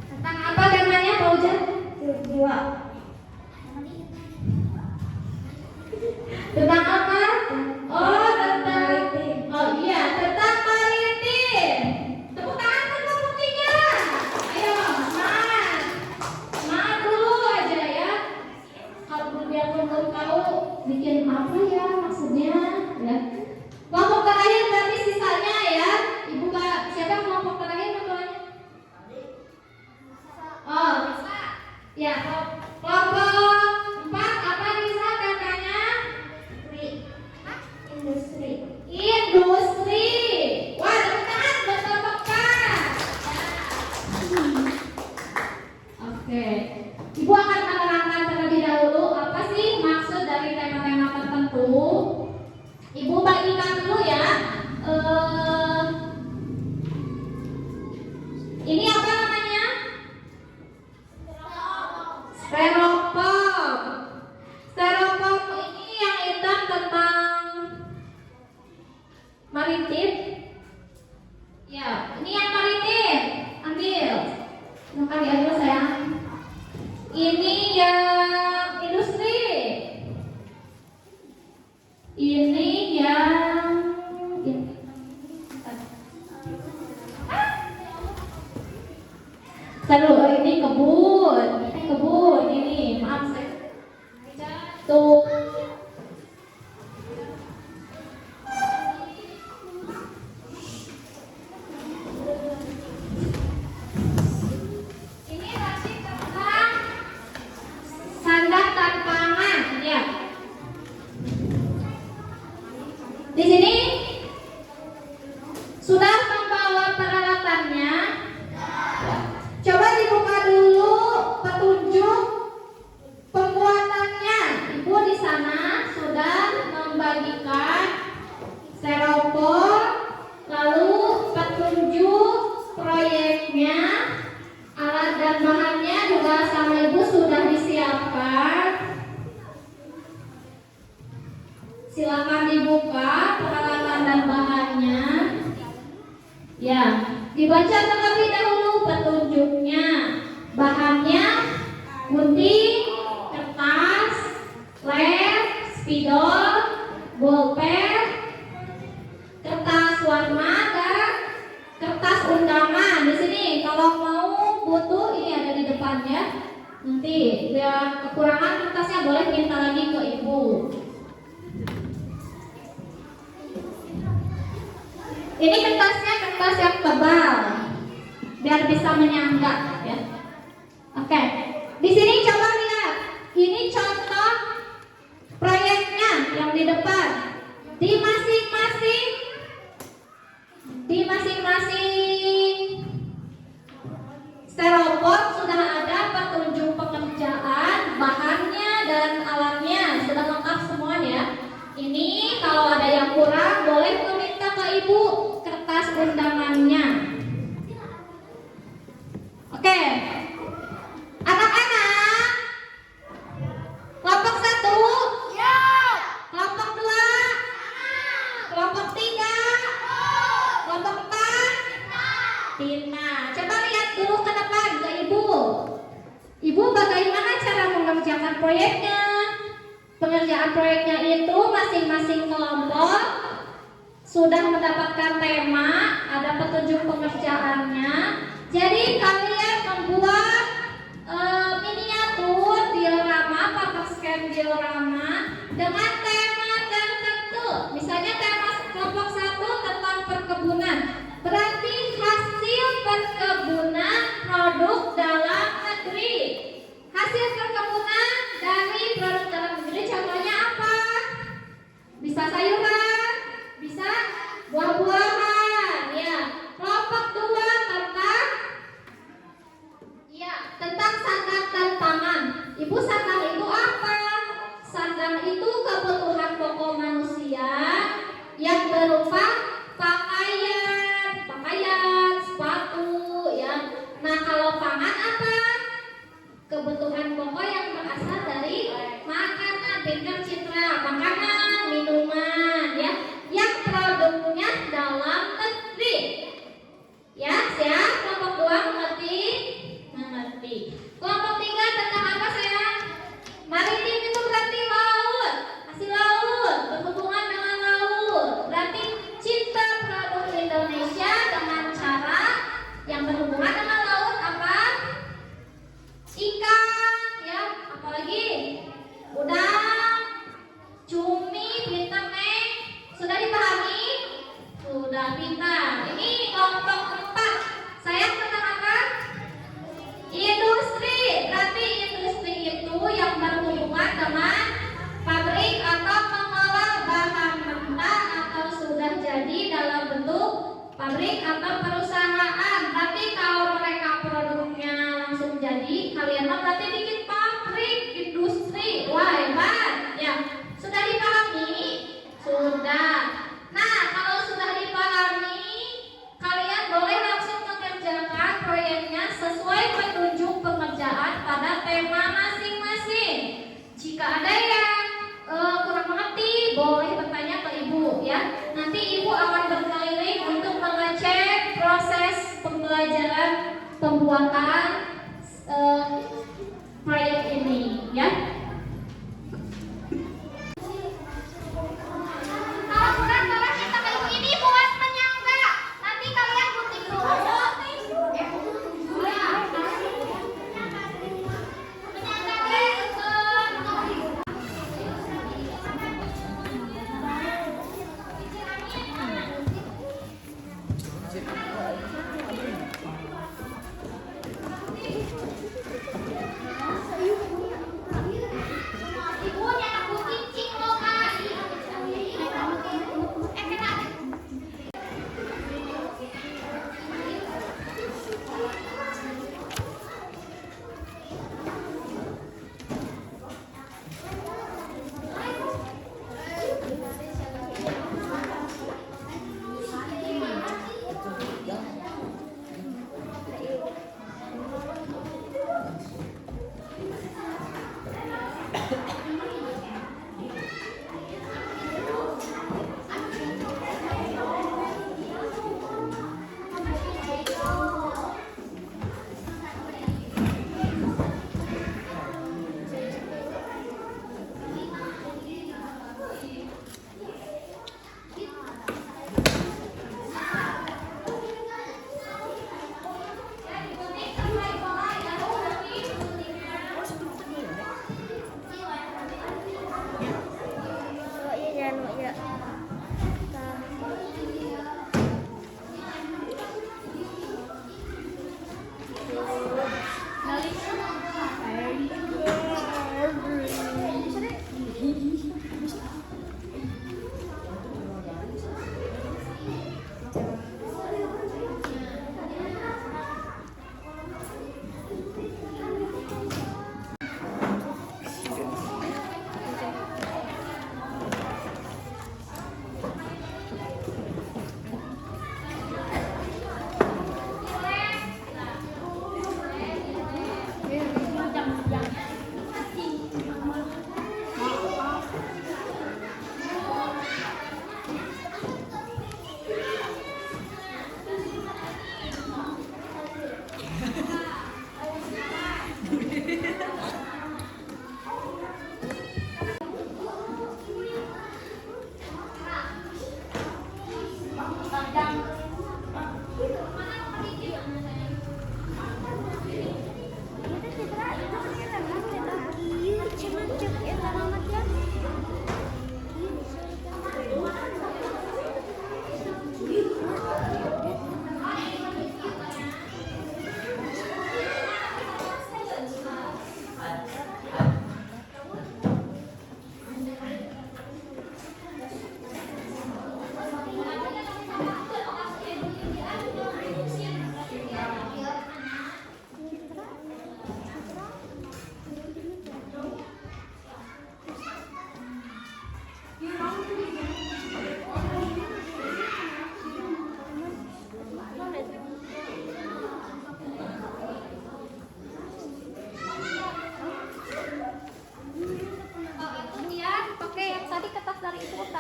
Tentang apa temanya Pak Jan? Dua. Tentang apa? Oh, iya, tentang maritim. Tepuk tangan ke kelompok 3. Ayo, semangat. Semangat dulu aja ya. Kalau biarpun belum tahu bikin apa ya maksudnya, ya. Kelompok terakhir berarti sisanya ya. Ibu siapa kelompok terakhir namanya? Oh, ya. Kelompok 4 apa Nisa temanya? Industri. Industri. Wah, tepuk tangan buat kelompok 4. Oke. Ibu akan menerangkan terlebih dahulu apa sih maksud dari tema-tema tertentu. Ibu bagikan dulu ya. Ini apa namanya? Styrofoam. Styrofoam ini yang hitam tentang maritim. Ya, ini yang maritim. Ambil. Bukan diambil sayang. Ini yang industri. Ini yang Taruh, ini kebun. Kebun ini. Maaf saya jatuh. Ini berarti tentang sandang dan pangan, ya. Di sini sudah membawa peralatannya. Coba dibuka dulu petunjuk pembuatannya. Ibu di sana sudah membagikan styrofoam, lalu petunjuk proyeknya, alat dan bahannya juga sama Ibu sudah disiapkan. Silakan dibuka peralatan dan bahannya. Ya, dibaca terlebih dahulu petunjuknya. Bahannya gunting, kertas, lem, spidol, bolpen, kertas warna dan kertas undangan. Di sini kalau mau butuh ini ada di depannya. Nanti biar kekurangan kertasnya boleh minta lagi ke Ibu. Ini kertasnya kertas yang tebal, biar bisa menyangga ya. Oke, di sini coba lihat. Ini contoh proyeknya yang di depan. Di masing-masing styrofoam sudah ada Ini kalau ada yang kurang boleh meminta ke ibu kertas undangannya. Oke, anak-anak, kelompok 1, ya. Kelompok 2, kelompok 3, kelompok 4, Tina. Coba lihat dulu ke depan ke ibu. Ibu bagaimana cara mengerjakan proyeknya? Pengerjaan proyeknya itu masing-masing kelompok sudah mendapatkan tema, ada petunjuk pengerjaannya. Jadi kalian membuat miniatur diorama, paper scan diorama dengan tema tertentu. Misalnya tema kelompok 1 tentang perkebunan. Berarti hasil perkebunan produk dalam negeri. Hasil perkebunan dari produk dalam negeri contohnya apa? Bisa sayuran, bisa buah-buahan, ya. Kelompok 2 tentang sandang dan pangan. Ibu, sandang itu apa? Sandang itu kebutuhan pokok manusia yang berupa pakaian, sepatu, ya. Nah, kalau pangan apa? Kebutuhan pokok yang berasal dari makanan, pintar citra, makanan, minuman, ya, yang produknya dalam negeri. Ya, siap? Kelompok 2 mengerti? Mengerti. Kelompok 3 tentang apa, sayang? Maritim itu berarti laut, hasil laut, berhubungan dengan laut. Berarti cinta produk Indonesia dengan cara yang berhubungan dengan laut apa? Ikan, ya, apalagi udang, cumi, pintar, Neng. Sudah dipahami? Sudah, pintar. Ini kelompok 4. Sayang tentang apa? Industri. Berarti industri itu yang berhubungan dengan pabrik atau mengolah bahan mentah atau sudah jadi dalam bentuk pabrik atau perusahaan. Berarti kalau mereka produknya langsung jadi, kalian mah berarti bikin pabrik, industri. Wah, hebat. Ya, sudah dipahami? Sudah. Nah, kalau sudah dipahami, kalian boleh langsung mengerjakan proyeknya sesuai petunjuk pengerjaan pada tema masing-masing. Jika ada yang kurang mengerti, boleh bertanya ke ibu, ya. Nanti ibu akan berkeliling untuk mengecek proses pembelajaran pembuatan proyek ini, ya. Kalau kurang tolong minta ke ibu ini buat penyangga. Nanti kalian gunting dulu. Penyangga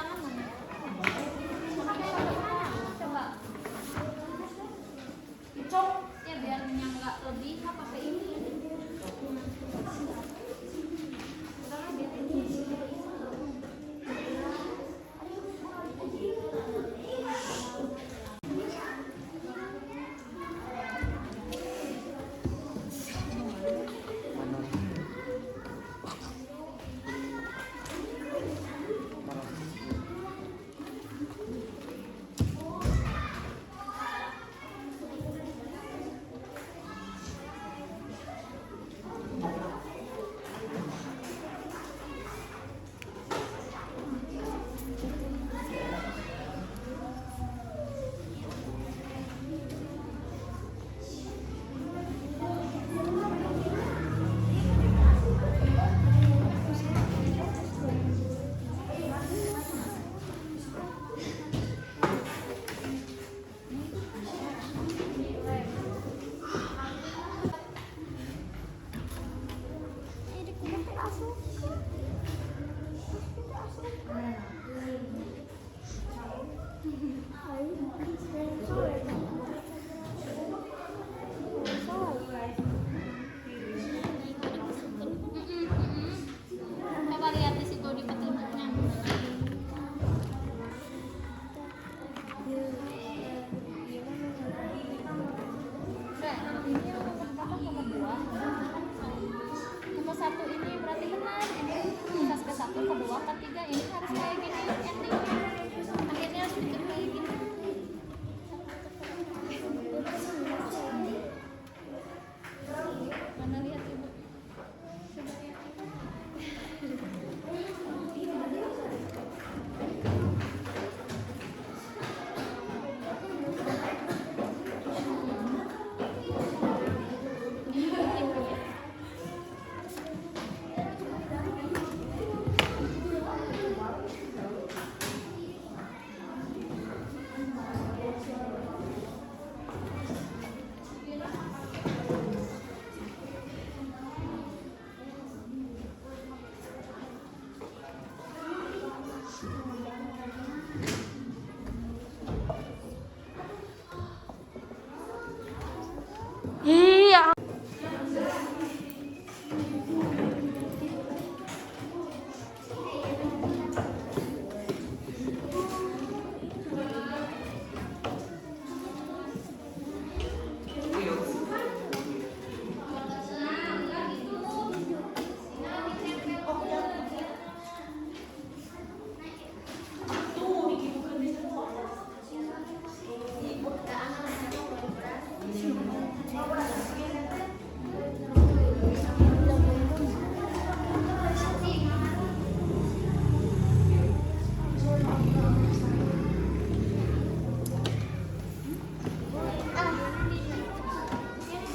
tangan mana? Coba. Cok, ya biar nggak lebih pakai ini. Coba lihat di situ di petilnya. Ini yang nomor berapa? Nomor 2. Nomor 1 ini berarti benar. Ini tas ke 1, ke 2, ke 3 ini harus kayak gini endingnya. Akhirnya harus bikin kayak gini. Mana lihat ibu? Coba lihat ibu.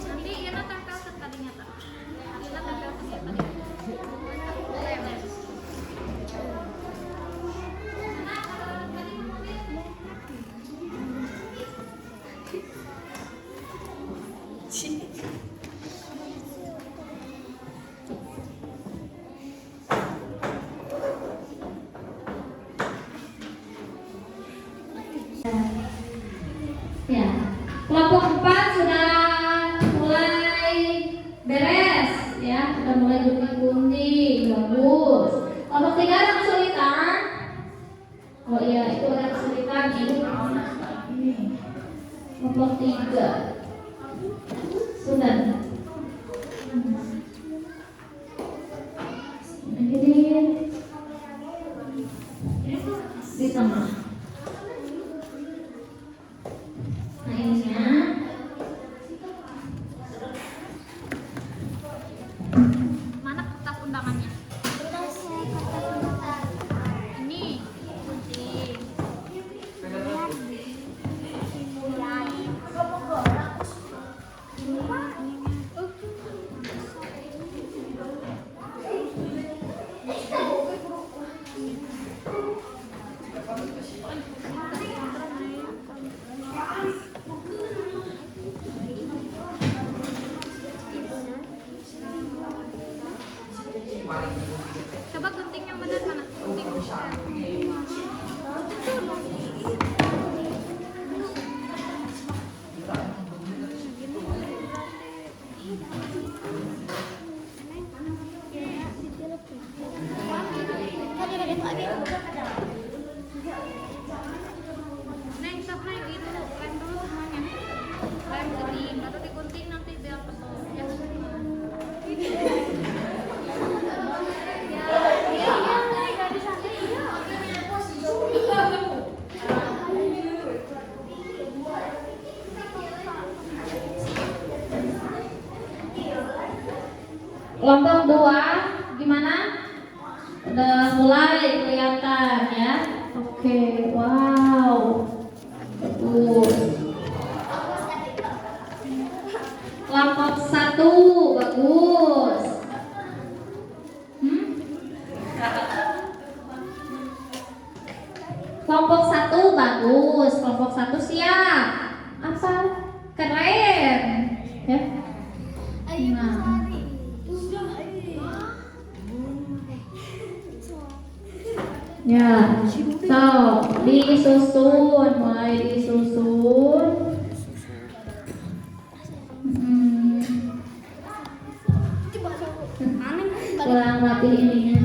Nanti Ira tempel ke tadinya tak? Ira tempel ke siapa nih? Ya, kelompok 4 sudah mulai beres ya, sudah mulai gunting-gunting, bagus. Kelompok 3 ada kesulitan. Oh iya, itu ada kesulitan ini. Kelompok 3 sudah. Ini di tengah. Nah ininya Mana kertas undangannya? Ini gunting. Coba gunting yang benar mana? Gunting. Udah mulai kelihatan ya. Oke, wow. Bagus. Kelompok 1 bagus. Kelompok 1 bagus. Kelompok 1 siap. Apa? Keren. Ya. Nah. Ya, so disusun, mulai disusun. Ulang latih ininya.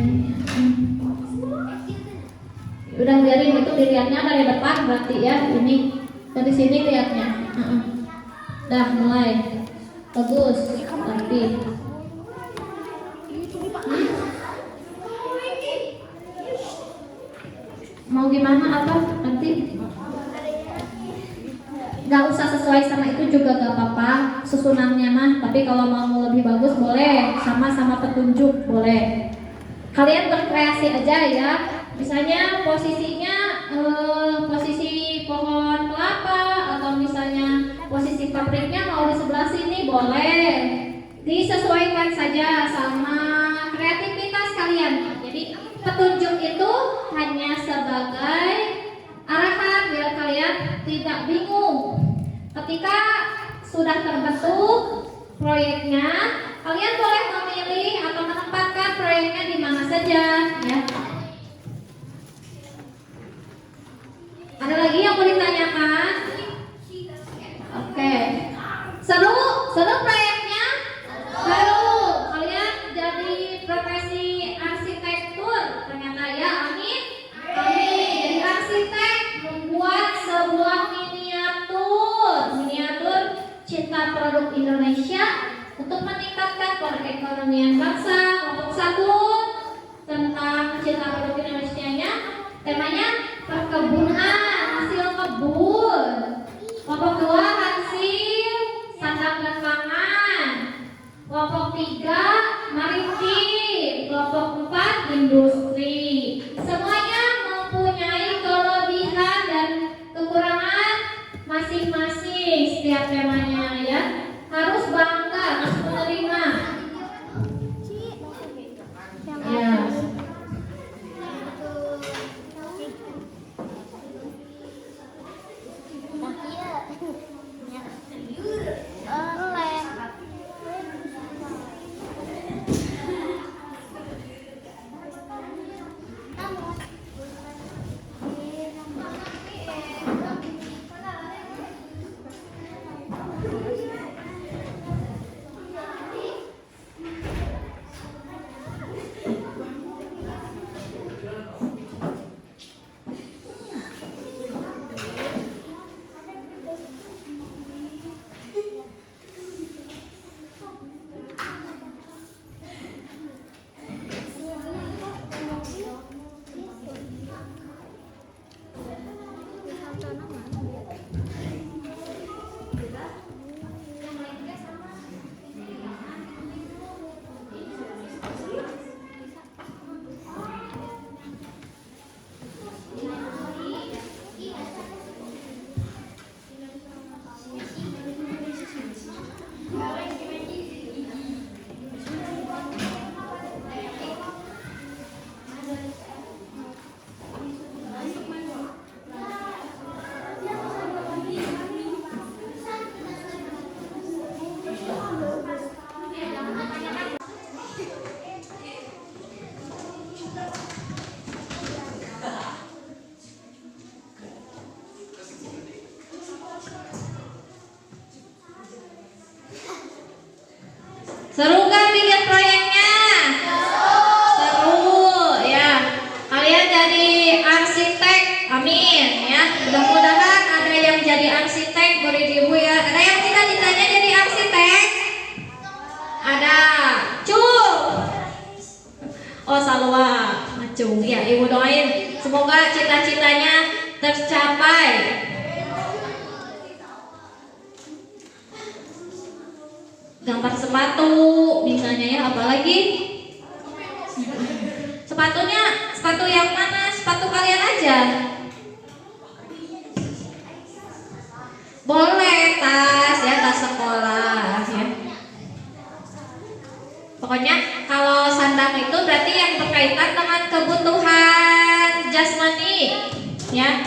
Udah biarin itu dilihatnya dari depan berarti ya, ini dari sini lihatnya. Dah mulai, bagus, latih. Mau gimana apa nanti? Gak usah sesuai sama itu juga gak apa-apa susunannya mah. Tapi kalau mau lebih bagus boleh sama-sama petunjuk boleh. Kalian berkreasi aja ya. Misalnya posisinya posisi pohon kelapa atau misalnya posisi pabriknya mau di sebelah sini boleh. Disesuaikan saja sama kreativitas kalian. Jadi petunjuk itu hanya sebagai arahan biar kalian tidak bingung. Ketika sudah terbentuk proyeknya, kalian boleh memilih atau menempatkan proyeknya di mana saja ya. Ada lagi yang mau ditanyakan? Oke. Seru proyeknya? Seru. Kalian jadi profesi arsitektur ternyata ya, amin. Amin. Jadi arsitek membuat sebuah miniatur cinta produk Indonesia untuk meningkatkan perekonomian bangsa. Kelompok 1 tentang cinta produk Indonesia-nya, temanya perkebunan, hasil kebun. Kelompok 2 hasil sandang dan pangan. Kelompok 3 maritim. Kelompok 4 industri. Semuanya mempunyai kelebihan dan kekurangan masing-masing setiap temanya ya. Harus bangga, harus menerima. Ya. Seru kan bikin proyeknya? Seru ya. Kalian jadi arsitek, amin ya. Mudah-mudahan ada yang jadi arsitek, beri ibu ya. Ada yang cita-citanya jadi arsitek? Ada. Cung. Oh Salwa, Cung. Ya ibu doain semoga cita-citanya tercapai. Gambar sepatu misalnya ya, apalagi sepatunya Sepatu yang mana? Sepatu kalian aja. Boleh tas ya, tas sekolah ya. Pokoknya kalau sandang itu berarti yang berkaitan dengan kebutuhan jasmani ya.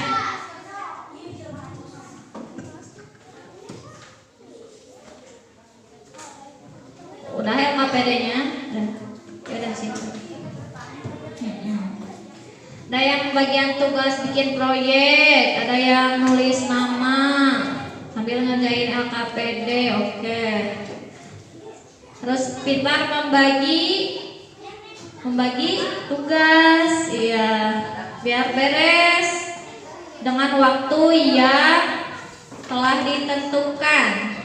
Udah ya APD-nya? Ya udah sini. Ada yang bagian tugas bikin proyek, ada yang nulis nama sambil ngerjain LKPD, oke. Terus pintar membagi tugas, iya, biar beres dengan waktu yang telah ditentukan.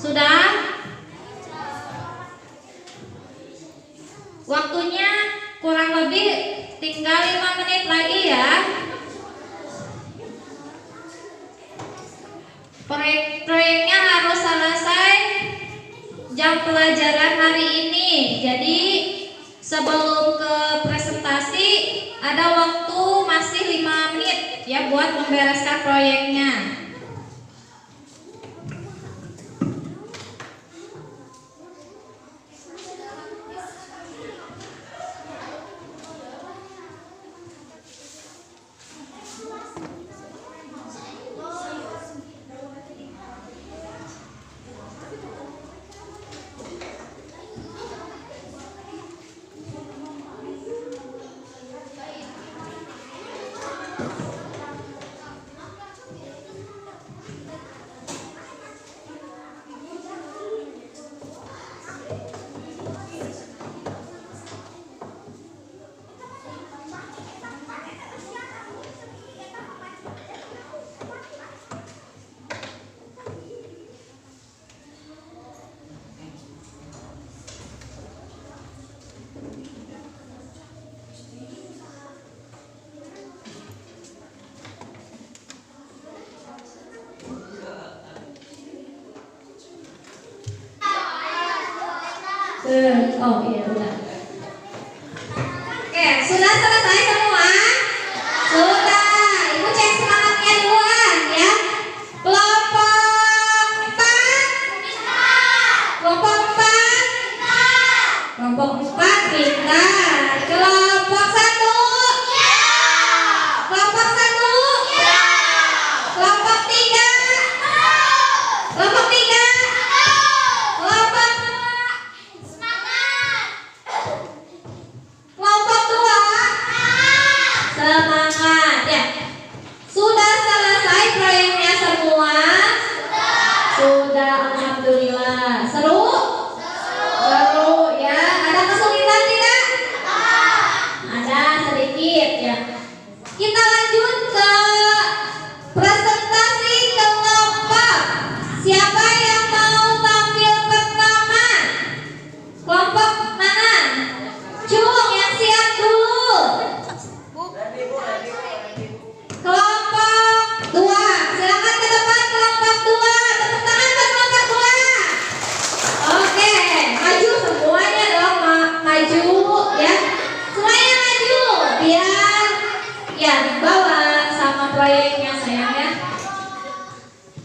Sudah? Waktunya kurang lebih tinggal 5 menit lagi ya. Proyeknya harus selesai jam pelajaran hari ini. Jadi sebelum ke presentasi ada waktu masih 5 menit ya buat membereskan proyeknya. Oh iya udah. Oke, sudah selesai semua? Sudah. Ibu cek semangatnya duluan ya. Kelompok 4. Kelompok 4. Kelompok 4 pintar. Kelompok 1. Ya. Kelompok 1. Ya. Kelompok 3.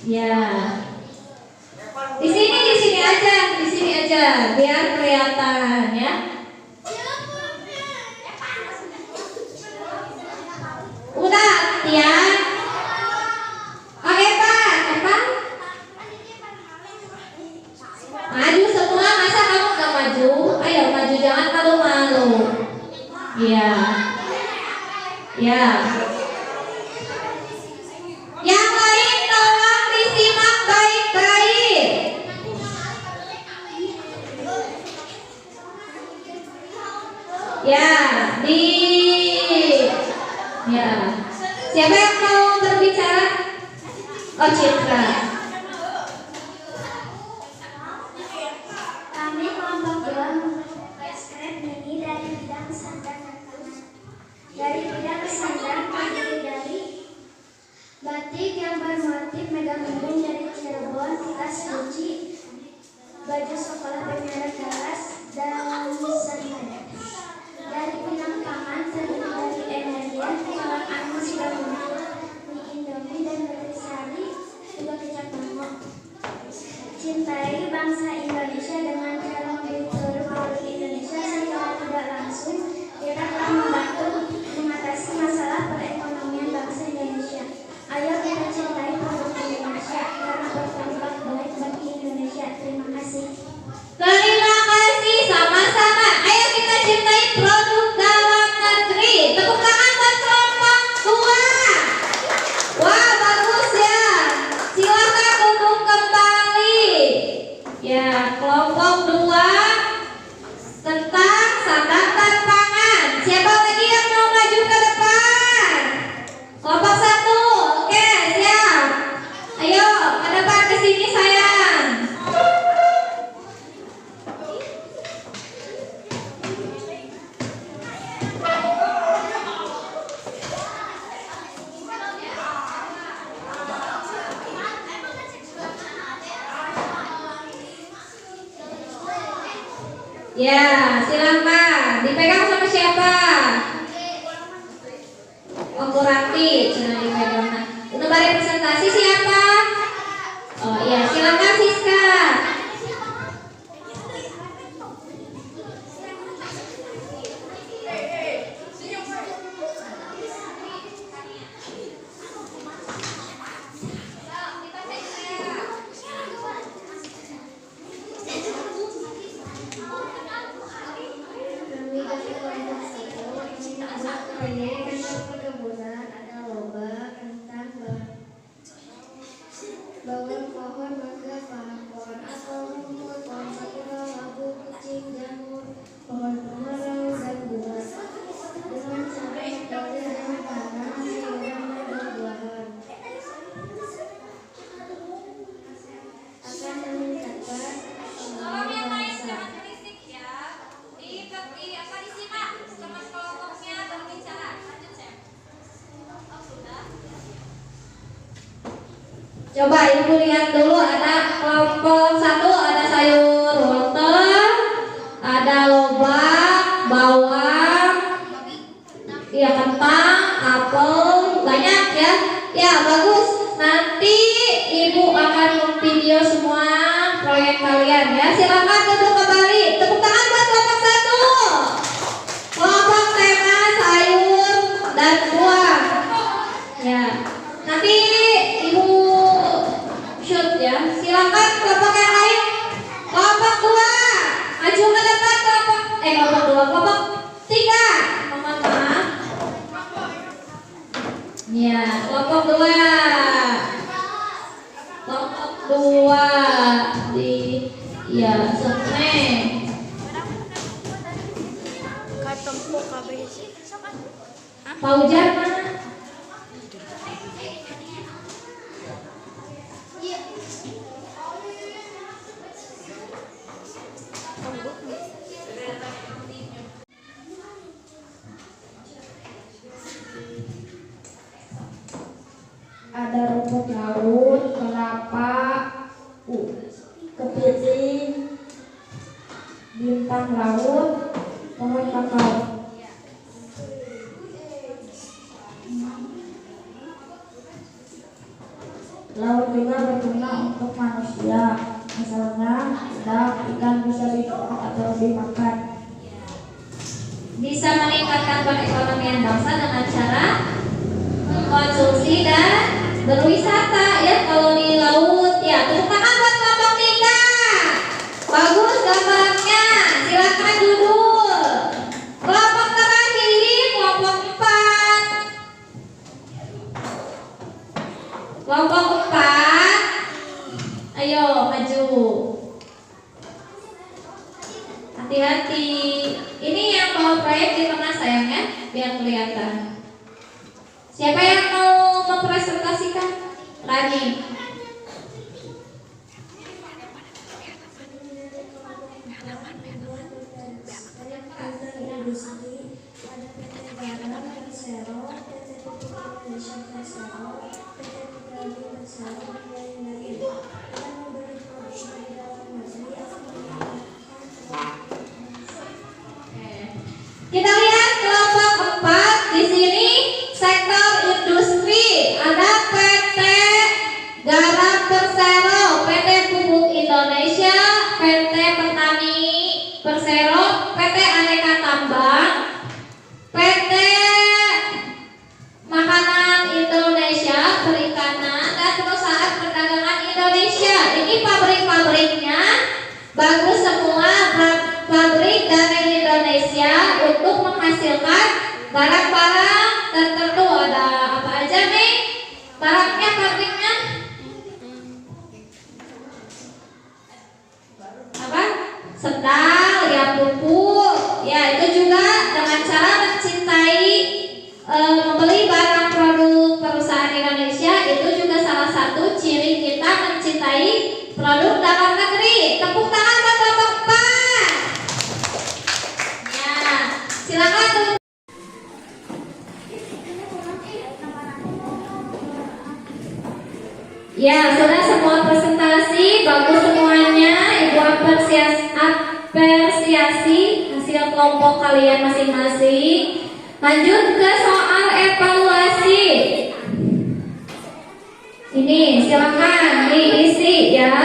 Ya. Di sini aja, biar kelihatan ya. Udah, Tian. Oke Pak, maju semua, masa kamu gak maju? Ayo maju, jangan malu-malu. Iya. Ya. Yang lain tolong disimak baik-baik. Ya, ya. Siapa yang mau berbicara? Oh, Citra. Kami kelompok 2 membuat skrep mini dari bidang sandang dan pangan. Dari bidang sandang terdiri dari batik yang bermotif megamendung dari Cirebon, tas guci, baju sekolah bermerek Dallas, dan sandal. Dari bidang pangan terdiri dari Emerald, kolak angus dan muncul, mie Indomie dan nutrisari, juga kecap mango. Cintai bangsa Indonesia dengan cara membeli produk Indonesia secara tidak langsung. Kita telah membantu mengatasi masalah perekonomian bangsa Indonesia. Ayo kita cintai produk Indonesia karena berdampak baik bagi Indonesia. Terima kasih. Terima kasih, sama-sama. Ayo kita cintai produk dalam negeri. Tepuk tangan buat kelompok 2. Wah, bagus ya. Silakan duduk kembali. Ya, kelompok 2 tentang sandang dan pangan. Siapa lagi yang mau maju ke depan? Kelompok 1. Oke, siap. Ayo, ke depan ke sini sayang. Ya, silakan. Dipegang sama siapa? Oh, Kurati. Nah, dipegang. Untuk presentasi siapa? Oh iya, silakan Siska. Kami dari kelompok 1 membuat proyek kantor perkebunan. Ada lomba tentang bangun pohon mangga, pohon apel, rumput, pohon sakura, labu, kucing, jamur, pohon pemarau, dan buah. Dengan cara metode dan tanam sayuran dan buah-buahan akan meningkatkan Tolong yang lain bangsa. jangan berisik ya. Disimak teman kelompoknya berbicara. Lanjut, Sam. Oh, sudah. Coba ibu lihat dulu, ada kelompok 1 ada sayur wortel, ada lobak, bawang, iya kentang, apel, banyak ya. Ya bagus. Nanti ibu akan memvideo semua proyek kalian ya. Silakan duduk kembali. Tepuk tangan buat kelompok 1. Kelompok tema sayur dan buah. Ya. Nanti ibu shoot ya. Silakan kelompok yang lain. Kelompok 2 maju ke depan. Kelompok 2, kelompok 3. Mohon maaf. Ya, kelompok 2. Kelompok 2 di ya Sene. Paujan mana? Ada rumput laut, kelapa, kepiting, bintang laut, pohon kakao. Laut juga berguna untuk manusia. Misalnya, ikan bisa dijual atau dimakan. Bisa meningkatkan perekonomian bangsa dengan cara mengkonsumsi dan berwisata ya kalau di laut ya. Tepuk tangan buat kelompok 3. Bagus gambarnya, silakan duduk. Kelompok terakhir kelompok 4. Kelompok 4, ayo maju. Hati-hati. Ini yang mau proyek di tengah sayang ya, biar kelihatan. Siapa yang mau mempresentasikan? Rani. Kita lihat kelompok 4 di sini sektor industri ada PT Garam Persero, PT Pupuk Indonesia, PT Petani Persero, PT Aneka Tambang, PT Makanan Indonesia, Perikanan, dan Perusahaan Perdagangan Indonesia. Ini pabrik-pabriknya bagus semua, pabrik dari Indonesia untuk menghasilkan barang-barang tertentu. Ada apa aja nih barangnya, pabriknya? Apa? Sendal, ya pupuk, ya itu juga dengan cara mencintai membeli barang produk perusahaan Indonesia. Itu juga salah satu ciri kita mencintai produk dalam negeri. Tepuk tangan buat kelompok 4. Ya, silakan tuh. Ya, sudah semua presentasi, bagus semuanya. Ibu apresiasi hasil kelompok kalian masing-masing. Lanjut ke soal evaluasi. Ini silakan diisi ya.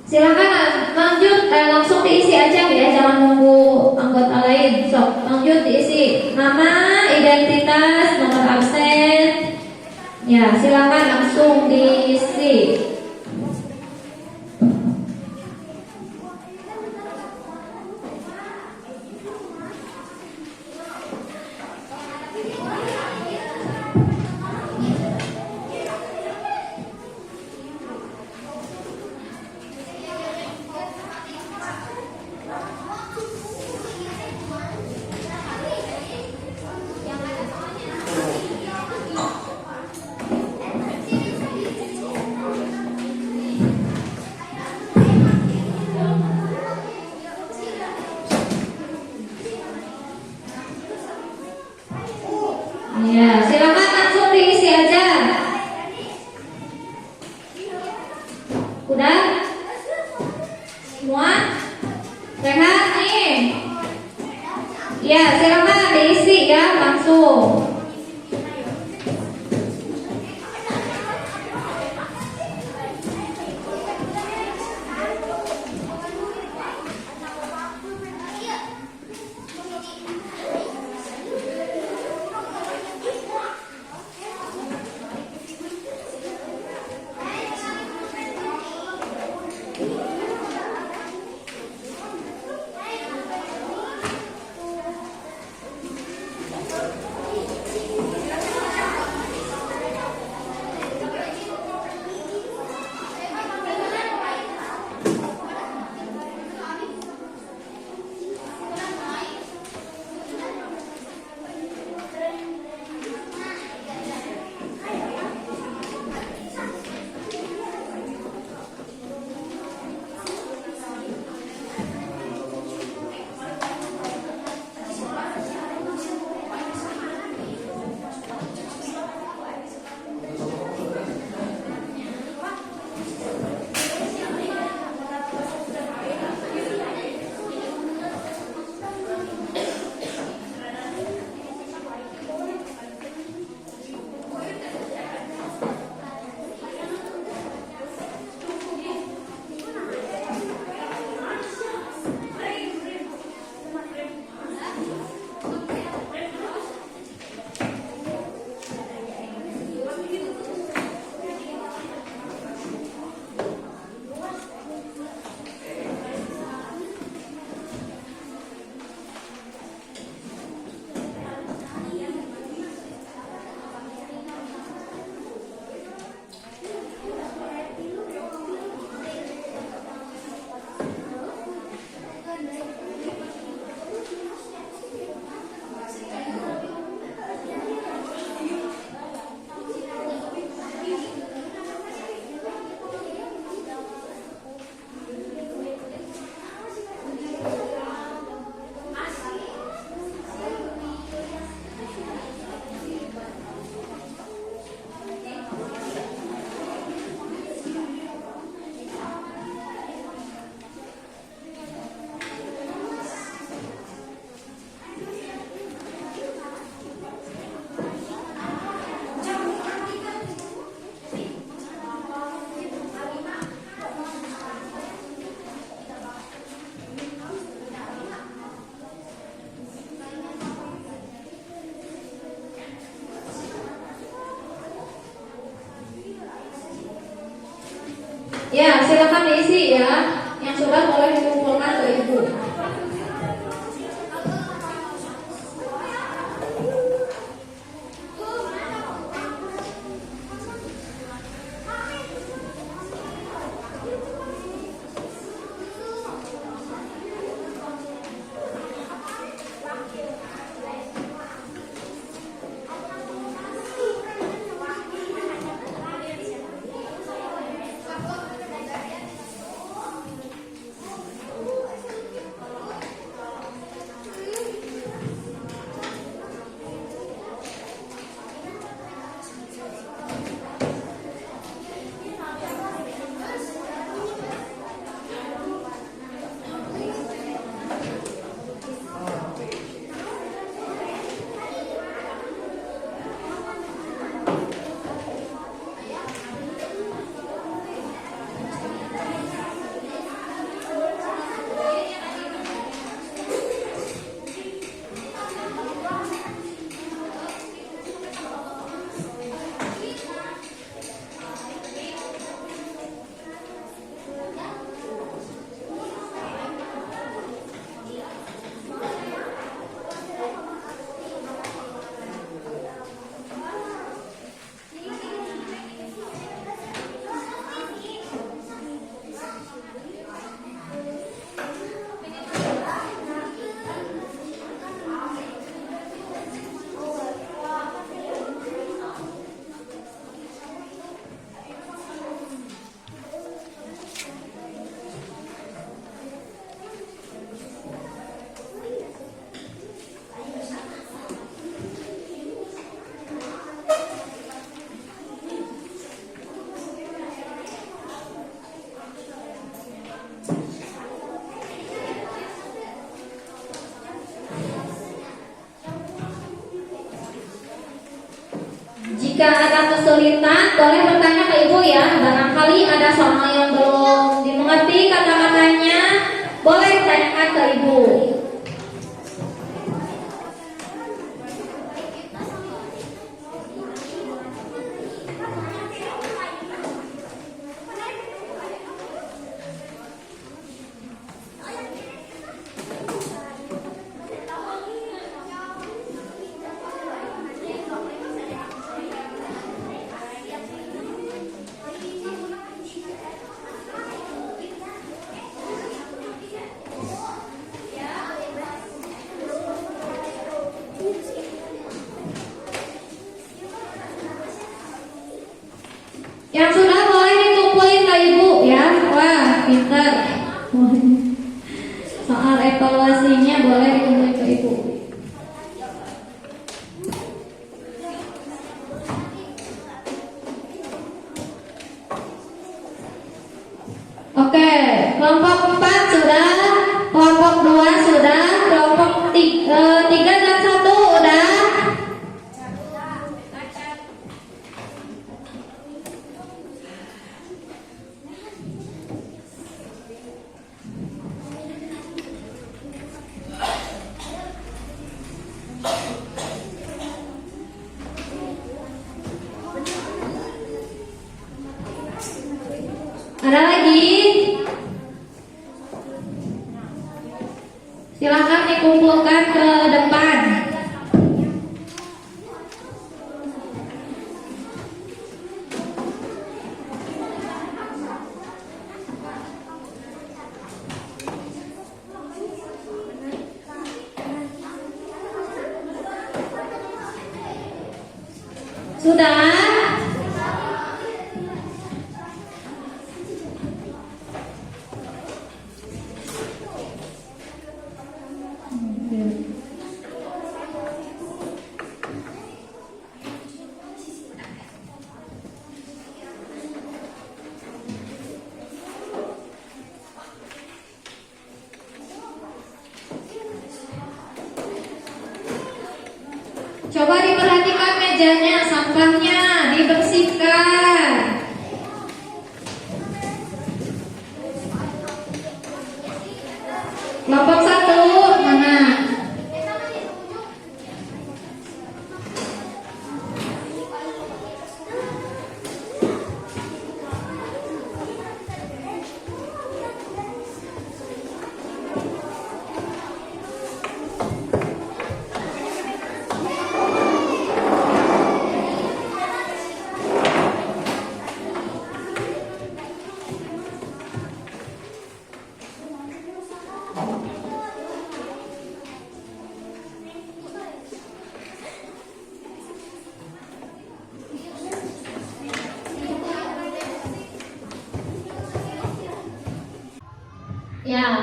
Silakan lanjut, langsung diisi aja ya, jangan nunggu anggota lain. Sok, lanjut diisi nama, identitas, nomor absen. Ya, silakan langsung diisi. Ya, silakan langsung diisi aja. Udah? Semua? Sehat nih? Ya, silakan diisi ya langsung. Ya, silakan diisi ya. Yang sudah boleh dikumpulkan ke ibu. Jika ada kesulitan, boleh bertanya ke ibu ya. Barangkali ada soal yang belum dimengerti kata-katanya, boleh tanyakan ke ibu. Yang sudah boleh dikumpulin ke ibu ya. Wah, pintar. Soal evaluasinya boleh dikumpulin ke ibu. Oke, kelompok 4 sudah, kelompok 2 sudah, kelompok 3 dan 1 udah. Ada lagi? Silakan dikumpulkan ke depan. Sudah? Coba diperhatikan mejanya, sampahnya dibersihkan. Kelompok 1 mana? Ya,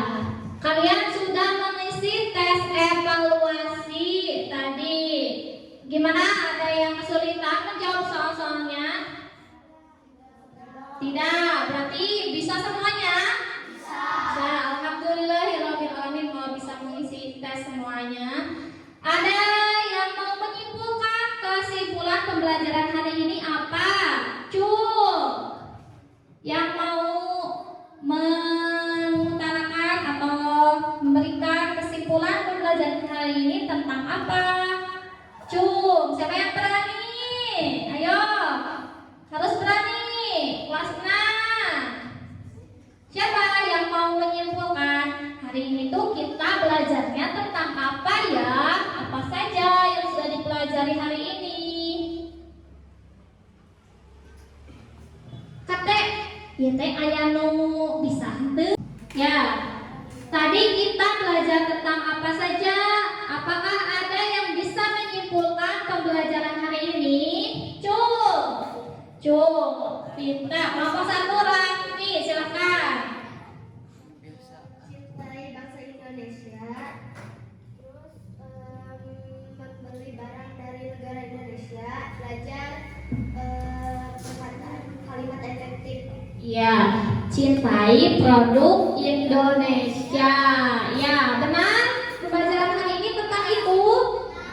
kalian sudah mengisi tes evaluasi tadi. Gimana? Ada yang kesulitan menjawab soal-soalnya? Tidak, berarti bisa semuanya? Bisa. Alhamdulillahirrahmanirrahim mau bisa mengisi tes semuanya. Ada yang mau menyimpulkan kesimpulan pembelajaran hari ini apa? Yang mau mengutarakan atau memberikan kesimpulan pembelajaran hari ini tentang apa? Siapa yang berani? Ayo, harus berani. Kelas 6. Siapa yang mau menyimpulkan hari ini tuh kita belajarnya tentang apa ya? Apa saja yang sudah dipelajari hari ini? Kakek, ya teh aya nu bisa henteu. Ya. Tadi kita belajar tentang apa saja? Apakah ada yang bisa menyimpulkan pembelajaran hari ini? Pinta, kelompok 1 Raffi, silakan. Cintai bangsa Indonesia, terus membeli barang dari negara Indonesia, belajar perkataan kalimat efektif. Ya, cintai produk Indonesia. Ya, benar. Pembelajaran hari ini tentang itu.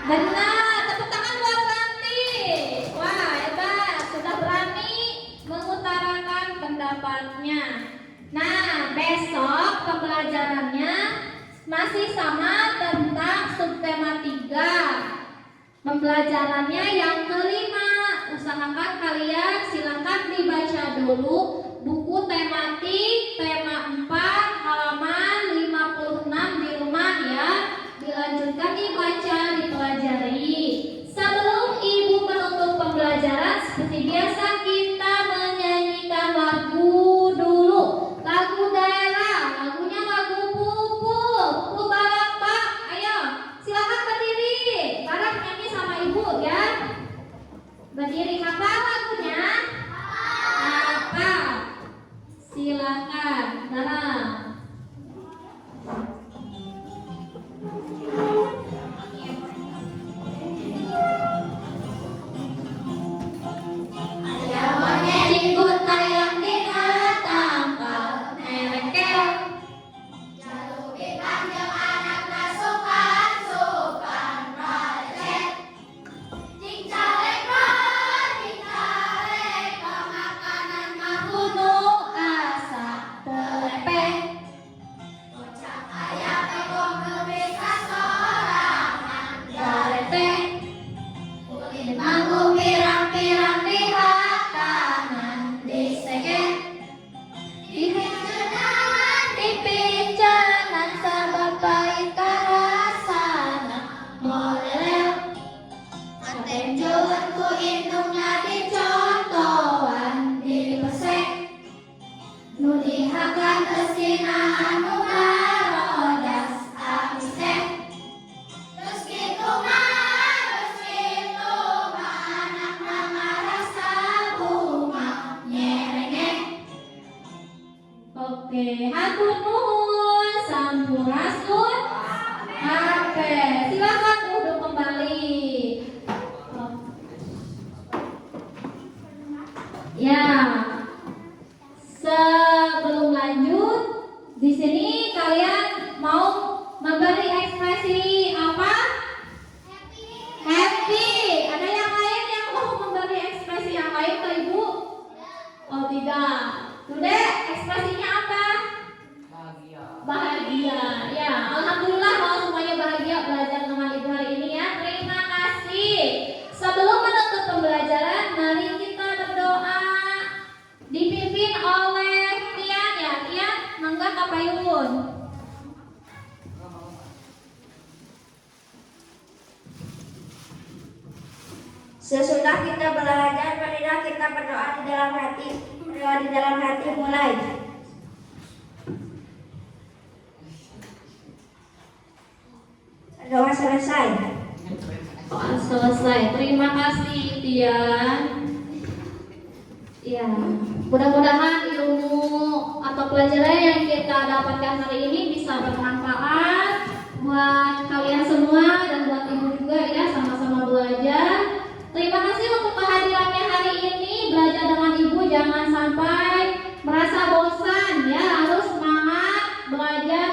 Benar. Tepuk tangan buat Ranti. Wah, hebat. Sudah berani mengutarakan pendapatnya. Nah, besok pembelajarannya masih sama tentang subtema 3. Pembelajarannya yang kelima. Usahakan kalian silakan dibaca dulu buku tematik tema 4 halaman 56 di rumah ya. Dilanjutkan dibaca, dipelajari. Sebelum ibu menutup pembelajaran seperti biasa kita menyanyikan lagu dulu. Lagu daerah, lagunya lagu Pupu bareng Pak. Ayo, silakan berdiri. Bareng nyanyi sama ibu ya. Berdiri, hafal lagunya? Hafal. Silakan, bareng. Jinggut tayang di tangkal merekel. Jalubi panjang anak nasukan rajet. Cing calek makanan mahunu asa pelepeh. Kocak ayam ekong lebih kasorangan galete. Kulit manggung pirang-pirang di hatanan diseke. Dipincanan sabab pahit karasana molel. Atenjuan ku indungnya dicontohan dipesek. Nu dihakan kesinahan nu ngarodas abisek. Terus gitu anak ngarasa bunga nyerengek. Oke, hatur nuhun sampurasun. Oke, silakan duduk kembali. Ya, sebelum lanjut, di sini kalian mau memberi ekspresi apa? Happy. Ada yang lain yang mau memberi ekspresi yang lain ke ibu? Oh tidak. Sudah, ekspresinya apa? Bahagia. Ya, alhamdulillah kalau semuanya bahagia belajar dengan ibu hari ini ya. Terima kasih. Sebelum menutup pembelajaran, mari kita berdoa. Dipimpin oleh Tian ya. Tian, mangga kapayun. Sesudah kita belajar, marilah kita berdoa di dalam hati. Berdoa di dalam hati mulai. Doa selesai. Doa selesai. Terima kasih Tian. Ya, mudah-mudahan ilmu atau pelajaran yang kita dapatkan hari ini bisa bermanfaat buat kalian semua dan buat ibu juga ya, sama-sama belajar. Terima kasih untuk kehadirannya hari ini. Belajar dengan ibu jangan sampai merasa bosan ya, harus semangat belajar